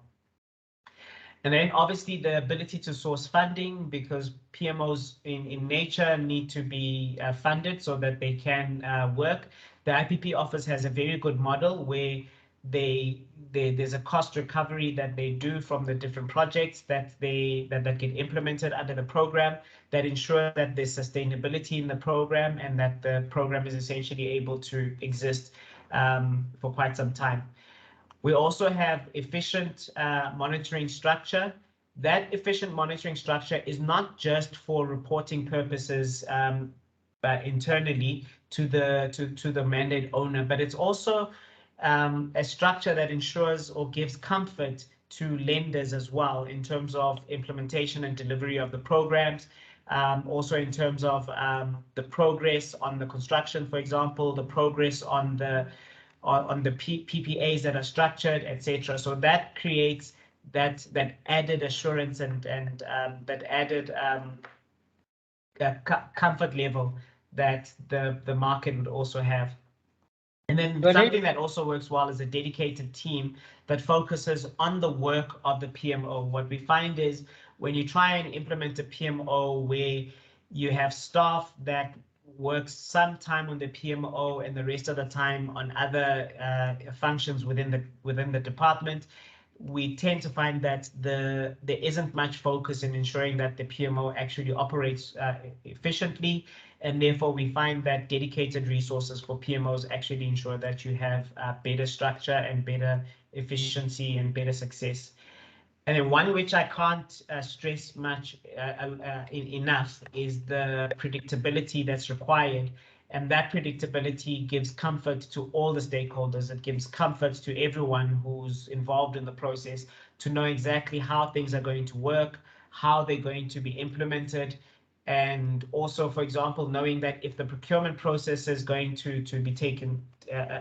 Speaker 6: And then obviously the ability to source funding, because PMOs in nature need to be funded so that they can work. The IPP office has a very good model where there's a cost recovery that they do from the different projects that get implemented under the program that ensure that there's sustainability in the program and that the program is essentially able to exist for quite some time. We also have efficient monitoring structure. That efficient monitoring structure is not just for reporting purposes internally to the mandate owner, but it's also a structure that ensures or gives comfort to lenders as well in terms of implementation and delivery of the programs. Also in terms of the progress on the construction, for example, the progress on the PPAs that are structured, etc. So that creates that added assurance and that added comfort level that the market would also have. And then something that also works well is a dedicated team that focuses on the work of the PMO. What we find is when you try and implement a PMO where you have staff that works some time on the PMO and the rest of the time on other functions within the department, we tend to find that there isn't much focus in ensuring that the PMO actually operates efficiently, and therefore we find that dedicated resources for PMOs actually ensure that you have better structure and better efficiency and better success. And then one which I can't stress much enough is the predictability that's required. And that predictability gives comfort to all the stakeholders. It gives comfort to everyone who's involved in the process to know exactly how things are going to work, how they're going to be implemented. And also, for example, knowing that if the procurement process is going to be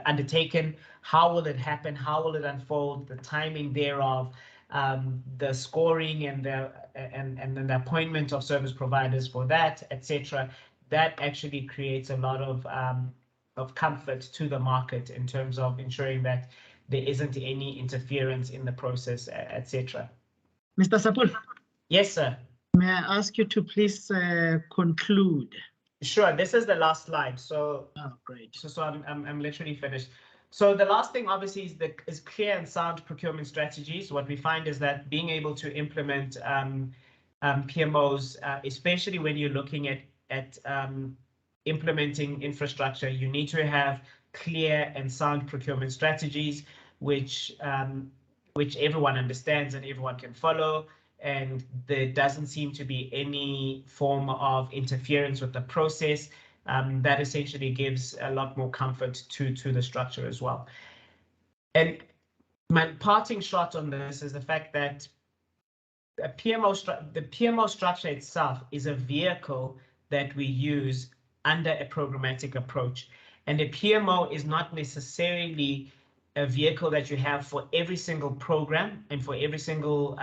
Speaker 6: undertaken, how will it happen? How will it unfold? The timing thereof, the scoring and then the appointment of service providers for that, etc. That actually creates a lot of comfort to the market in terms of ensuring that there isn't any interference in the process, etc.
Speaker 1: Mr. Sapul,
Speaker 6: Yes, sir.
Speaker 1: may I ask you to please conclude?
Speaker 6: Sure. This is the last slide. So,
Speaker 1: Great.
Speaker 6: so I'm literally finished. So the last thing obviously is clear and sound procurement strategies. What we find is that being able to implement PMOs, especially when you're looking at implementing infrastructure, you need to have clear and sound procurement strategies, which everyone understands and everyone can follow. And there doesn't seem to be any form of interference with the process. That essentially gives a lot more comfort to the structure as well. And my parting shot on this is the fact that the PMO structure itself is a vehicle that we use under a programmatic approach. And a PMO is not necessarily a vehicle that you have for every single program and for every single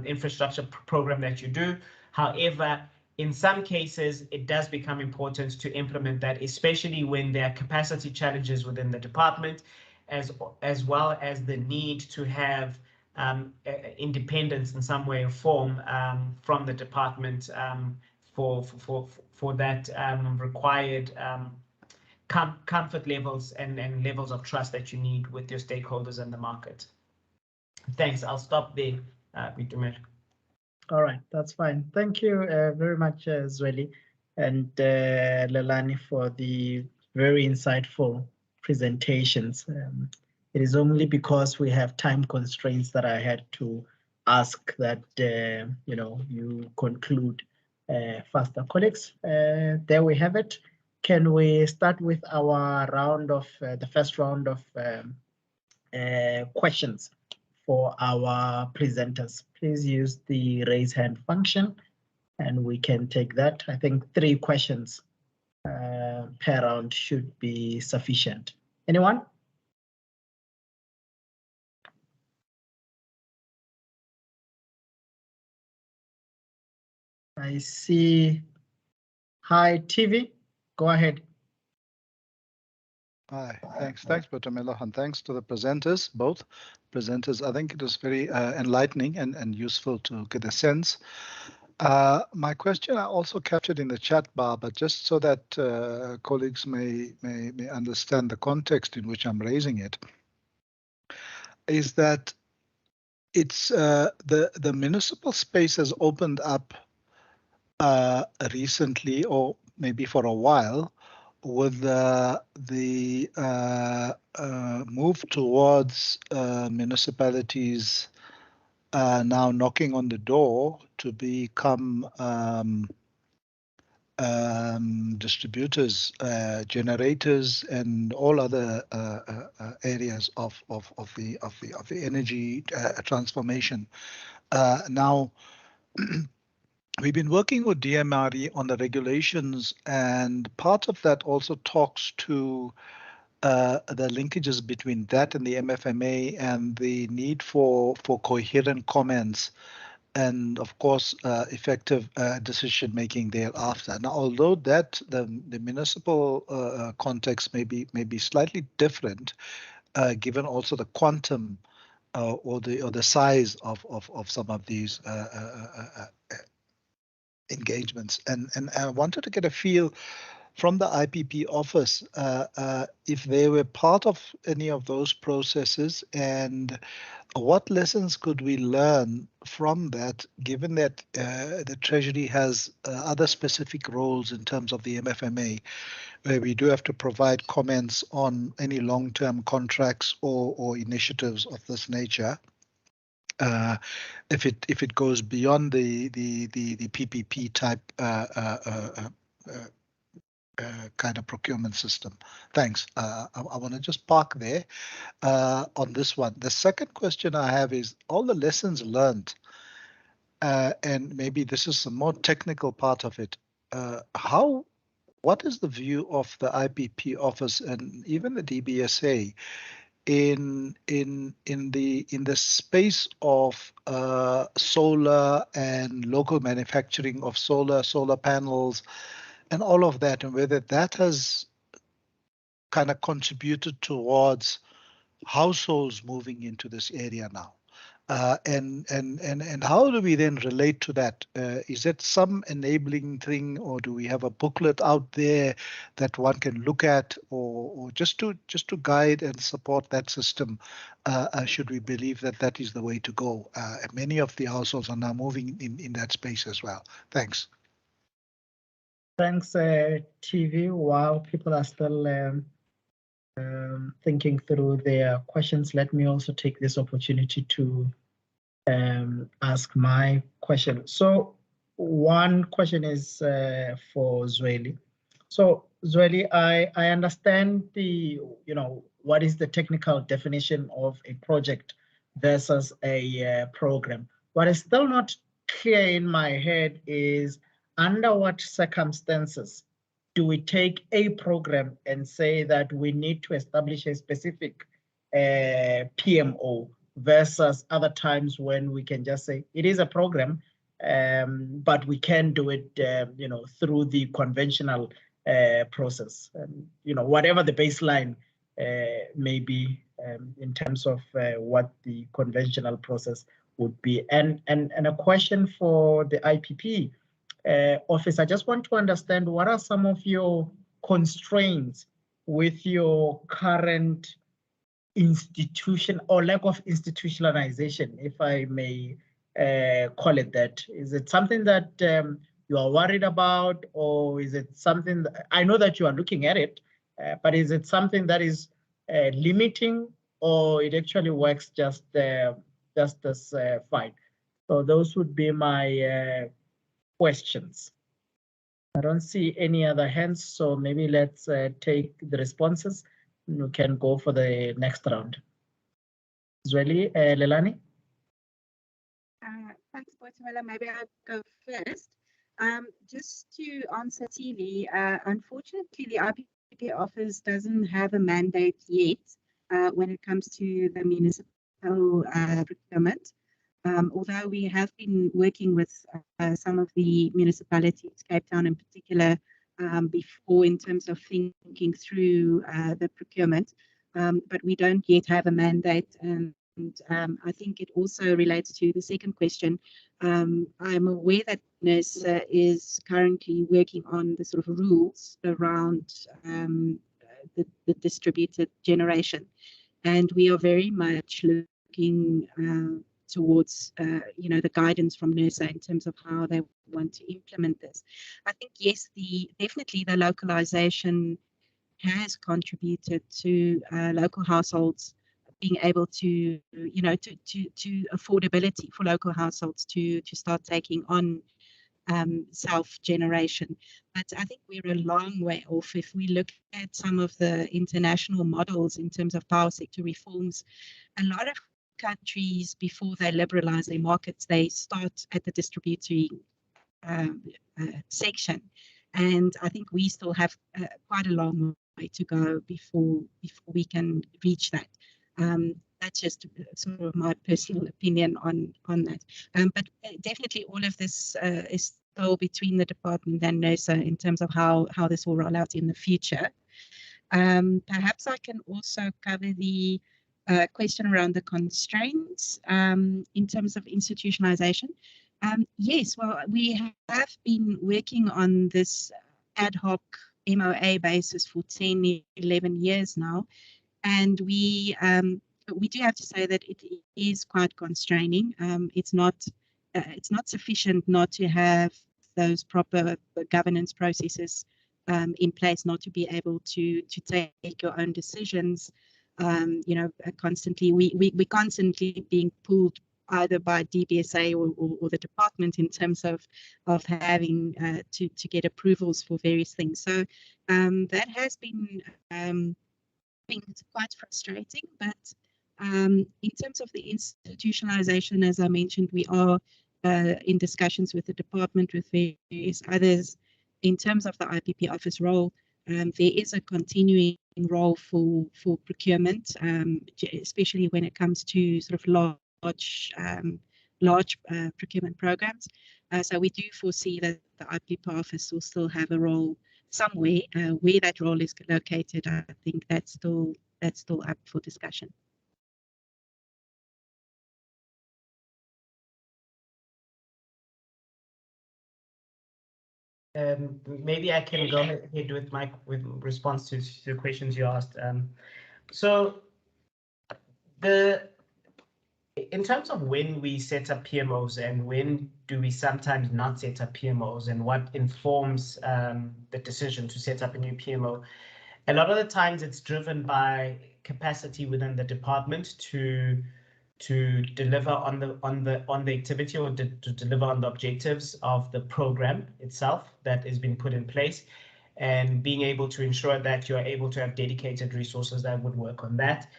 Speaker 6: infrastructure program that you do. However, in some cases, it does become important to implement that, especially when there are capacity challenges within the department, as well as the need to have independence in some way or form from the department for that required comfort levels and levels of trust that you need with your stakeholders and the market. Thanks. I'll stop there, Vitumela.
Speaker 1: All right, that's fine. Thank you very much, Zweli and Lelani, for the very insightful presentations. It is only because we have time constraints that I had to ask that you conclude faster. Colleagues, there we have it. Can we start with our round of the first round of questions for our presenters? Please use the raise hand function and we can take that. I think 3 questions per round should be sufficient. Anyone? I see. Hi, TV. Go ahead.
Speaker 7: Hi, thanks, Vitumela, and thanks to the presenters, both presenters. I think it was very enlightening and useful to get a sense. My question I also captured in the chat bar, but just so that colleagues may understand the context in which I'm raising it, is that it's the municipal space has opened up recently, or maybe for a while, with the move towards municipalities now knocking on the door to become distributors, generators, and all other areas of the energy transformation. Now, we've been working with DMRE on the regulations, and part of that also talks to the linkages between that and the MFMA and the need for coherent comments and, of course, effective decision making thereafter. Now, although that the municipal context may be slightly different, given also the quantum or the size of some of these engagements, and I wanted to get a feel from the IPP office if they were part of any of those processes, and what lessons could we learn from that, given that the Treasury has other specific roles in terms of the MFMA, where we do have to provide comments on any long-term contracts or initiatives of this nature. If it goes beyond the PPP type kind of procurement system. Thanks. I want to just park there on this one. The second question I have is all the lessons learned, and maybe this is a more technical part of it. What is the view of the IPP office and even the DBSA in the space of solar and local manufacturing of solar panels and all of that, and whether that has kind of contributed towards households moving into this area now. And how do we then relate to that? Is that some enabling thing, or do we have a booklet out there that one can look at, or just to guide and support that system? Should we believe that that is the way to go? Many of the households are now moving in that space as well. Thanks.
Speaker 1: Thanks, TV. While people are still thinking through their questions, let me also take this opportunity to ask my question. So one question is for Zweli. So Zweli, I understand what is the technical definition of a project versus a program. What is still not clear in my head is under what circumstances do we take a program and say that we need to establish a specific PMO versus other times when we can just say it is a program, but we can do it, through the conventional process. Whatever the baseline may be in terms of what the conventional process would be. And a question for the IPP office, I just want to understand what are some of your constraints with your current institution or lack of institutionalization, if I may call it that. Is it something that you are worried about, or is it something that, I know that you are looking at it, but is it something that is limiting, or it actually works just as fine? So those would be my questions. I don't see any other hands, so maybe let's take the responses. We can go for the next round. Zweli, Lelani?
Speaker 5: Thanks, Boitumelo. Maybe I'll go first. Just to answer TV, unfortunately, the IPP office doesn't have a mandate yet when it comes to the municipal procurement. Although we have been working with some of the municipalities, Cape Town in particular, before in terms of thinking through the procurement, but we don't yet have a mandate. And I think it also relates to the second question. I'm aware that NERSA is currently working on the sort of rules around the distributed generation. And we are very much looking towards the guidance from NERSA in terms of how they want to implement this. I think, yes, definitely the localization has contributed to local households being able to affordability for local households to start taking on self-generation. But I think we're a long way off. If we look at some of the international models in terms of power sector reforms, a lot of countries, before they liberalize their markets, they start at the distributory section. And I think we still have quite a long way to go before we can reach that. That's just sort of my personal opinion on that. But definitely all of this is still between the department and NERSA in terms of how this will roll out in the future. Perhaps I can also cover the question around the constraints in terms of institutionalization. Yes, well, we have been working on this ad hoc MOA basis for 10, 11 years now. And we do have to say that it is quite constraining. It's not sufficient not to have those proper governance processes in place, not to be able to take your own decisions. Constantly, we're constantly being pulled either by DBSA or the department in terms of having to get approvals for various things. So that has been quite frustrating. But in terms of the institutionalization, as I mentioned, we are in discussions with the department, with various others. In terms of the IPP Office Role, there is a continuing role for procurement, especially when it comes to sort of large procurement programs. So we do foresee that the IPP Office will still have a role somewhere. Where that role is located, I think that's still up for discussion.
Speaker 6: Maybe I can go ahead with my response to the questions you asked. So in terms of when we set up PMOs and when do we sometimes not set up PMOs and what informs the decision to set up a new PMO, a lot of the times it's driven by capacity within the department to deliver on the activity or to deliver on the objectives of the program itself that has been put in place, and being able to ensure that you're able to have dedicated resources that would work on that.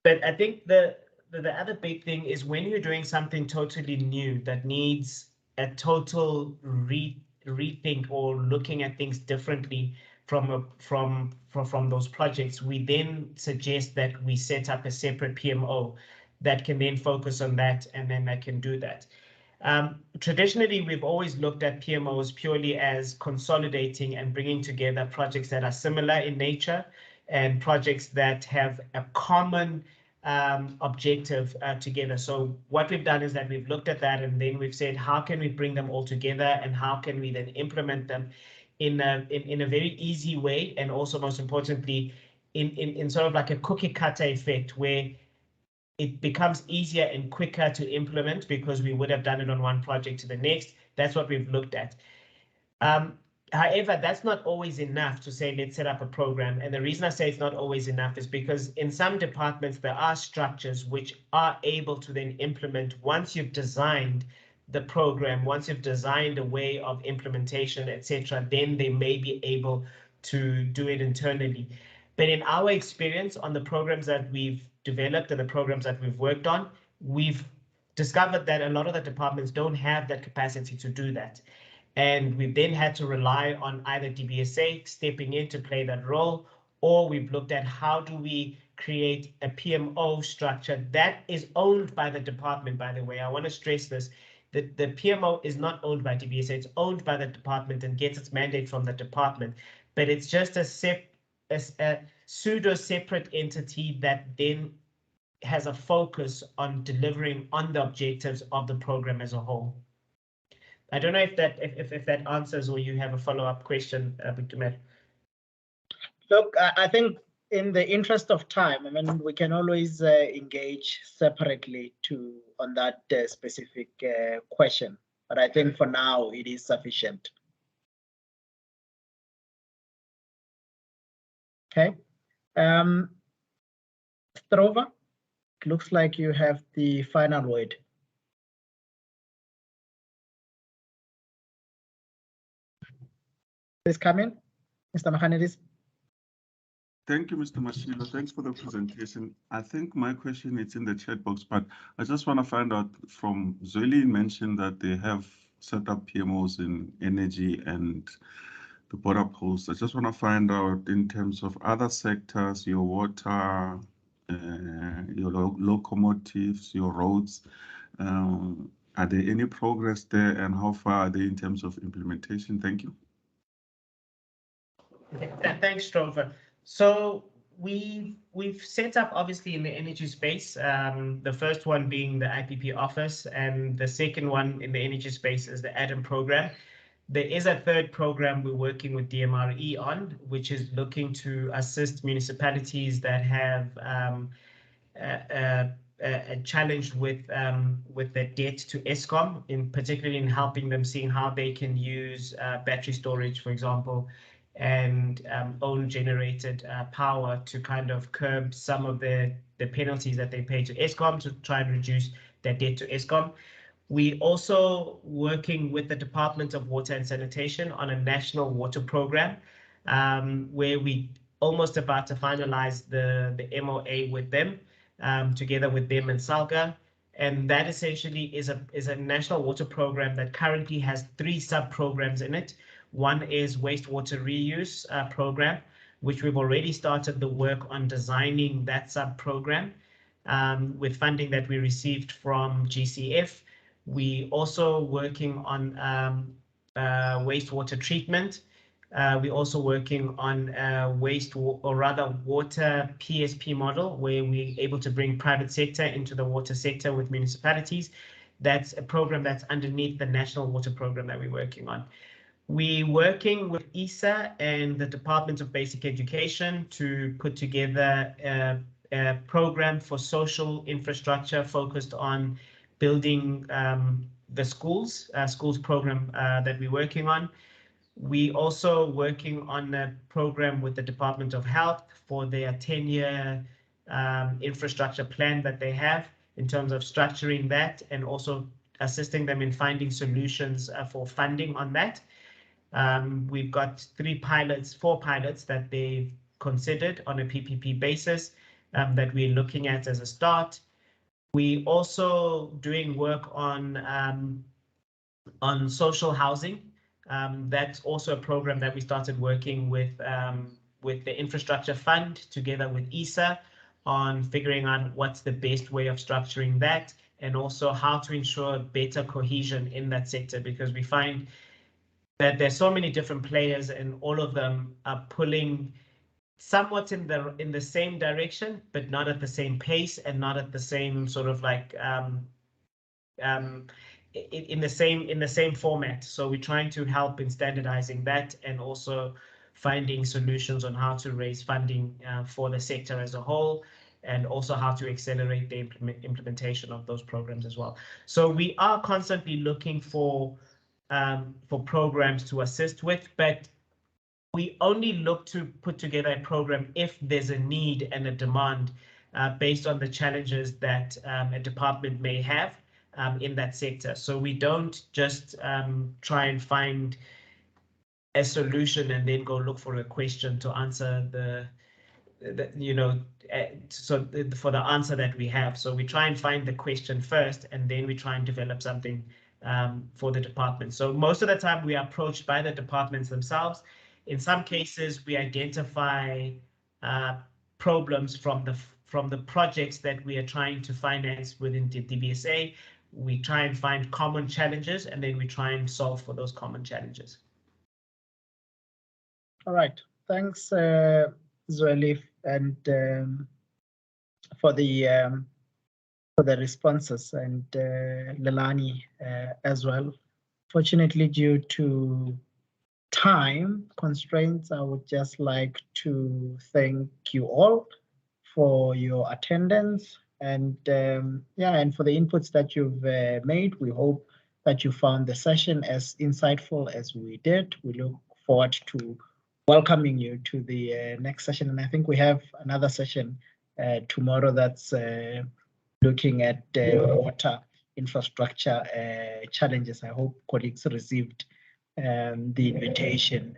Speaker 6: But I think the other big thing is when you're doing something totally new that needs a total rethink or looking at things differently from those projects, we then suggest that we set up a separate PMO that can then focus on that, and then that can do that. Traditionally, we've always looked at PMOs purely as consolidating and bringing together projects that are similar in nature and projects that have a common objective together. So what we've done is that we've looked at that, and then we've said, how can we bring them all together, and how can we then implement them in a very easy way, and also most importantly in sort of like a cookie cutter effect, where it becomes easier and quicker to implement because we would have done it on one project to the next. That's what we've looked at. However, that's not always enough to say, let's set up a program. And the reason I say it's not always enough is because in some departments, there are structures which are able to then implement once you've designed the program, once you've designed a way of implementation, etc., then they may be able to do it internally. But in our experience on the programs that we've developed and the programs that we've worked on, we've discovered that a lot of the departments don't have that capacity to do that. And we've then had to rely on either DBSA stepping in to play that role, or we've looked at how do we create a PMO structure that is owned by the department. By the way, I want to stress this, that the PMO is not owned by DBSA, it's owned by the department and gets its mandate from the department, but it's just a pseudo separate entity that then has a focus on delivering on the objectives of the program as a whole. I don't know if that answers, or you have a follow-up question, Victor.
Speaker 1: Look, I think in the interest of time, I mean, we can always engage separately on that specific question, but I think for now it is sufficient. Okay. Strova, looks like you have the final word. Please come in, Mr. Mahanidis.
Speaker 8: Thank you, Mr. Mashilo. Thanks for the presentation. I think my question is in the chat box, but I just want to find out from Zweli mentioned that they have set up PMOs in energy and the border posts. I just want to find out in terms of other sectors, your water, your locomotives, your roads, are there any progress there, and how far are they in terms of implementation? Thank you.
Speaker 6: Thanks, Strova. So we've set up obviously in the energy space, the first one being the IPP office, and the second one in the energy space is the ADAM program. There is a third program we're working with DMRE on, which is looking to assist municipalities that have a challenge with their debt to Eskom, particularly in helping them seeing how they can use battery storage, for example, and own generated power to kind of curb some of the penalties that they pay to Eskom to try and reduce their debt to Eskom. We also working with the Department of Water and Sanitation on a national water program, where we almost about to finalize the MOA with them, together with them and Salga. And that essentially is a national water program that currently has 3 sub-programs in it. One is wastewater reuse program, which we've already started the work on designing that sub-program with funding that we received from GCF. We also working on wastewater treatment. We're also working on water PSP model, where we're able to bring private sector into the water sector with municipalities. That's a program that's underneath the national water program that we're working on. We're working with ISA and the Department of Basic Education to put together a program for social infrastructure focused on building the schools program that we're working on. We also working on a program with the Department of Health for their 10-year infrastructure plan that they have in terms of structuring that and also assisting them in finding solutions for funding on that. We've got 4 pilots that they've considered on a PPP basis that we're looking at as a start. We also doing work on social housing. That's also a program that we started working with the Infrastructure Fund together with ISA on figuring out what's the best way of structuring that and also how to ensure better cohesion in that sector, because we find that there's so many different players and all of them are pulling somewhat in the same direction, but not at the same pace and not at the same sort of like in the same format. So we're trying to help in standardizing that and also finding solutions on how to raise funding for the sector as a whole, and also how to accelerate the implementation of those programs as well. So we are constantly looking for programs to assist with, but we only look to put together a program if there's a need and a demand based on the challenges that a department may have in that sector. So we don't just try and find a solution and then go look for a question to answer for the answer that we have. So we try and find the question first, and then we try and develop something for the department. So most of the time we are approached by the departments themselves. In some cases, we identify problems from the projects that we are trying to finance within the DBSA. We try and find common challenges, and then we try and solve for those common challenges.
Speaker 1: All right, thanks, Zweli, and for the responses, and Lelani as well. Fortunately, due to time constraints, I would just like to thank you all for your attendance and and for the inputs that you've made. We hope that you found the session as insightful as we did. We look forward to welcoming you to the next session, and I think we have another session tomorrow that's looking at water infrastructure challenges. I hope colleagues received the invitation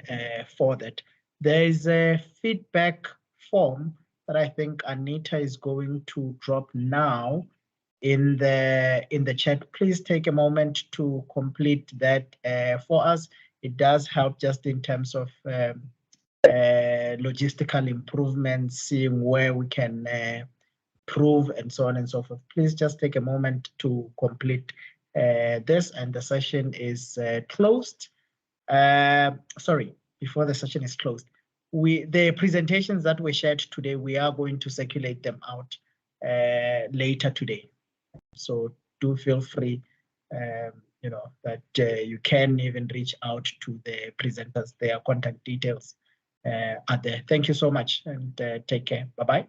Speaker 1: for that. There is a feedback form that I think Anita is going to drop now in the chat. Please take a moment to complete that for us. It does help just in terms of logistical improvements, seeing where we can improve and so on and so forth. Please just take a moment to complete this, and the session is closed. Sorry, before the session is closed, the presentations that were shared today, we are going to circulate them out later today. So do feel free, that you can even reach out to the presenters. Their contact details are there. Thank you so much, and take care. Bye-bye.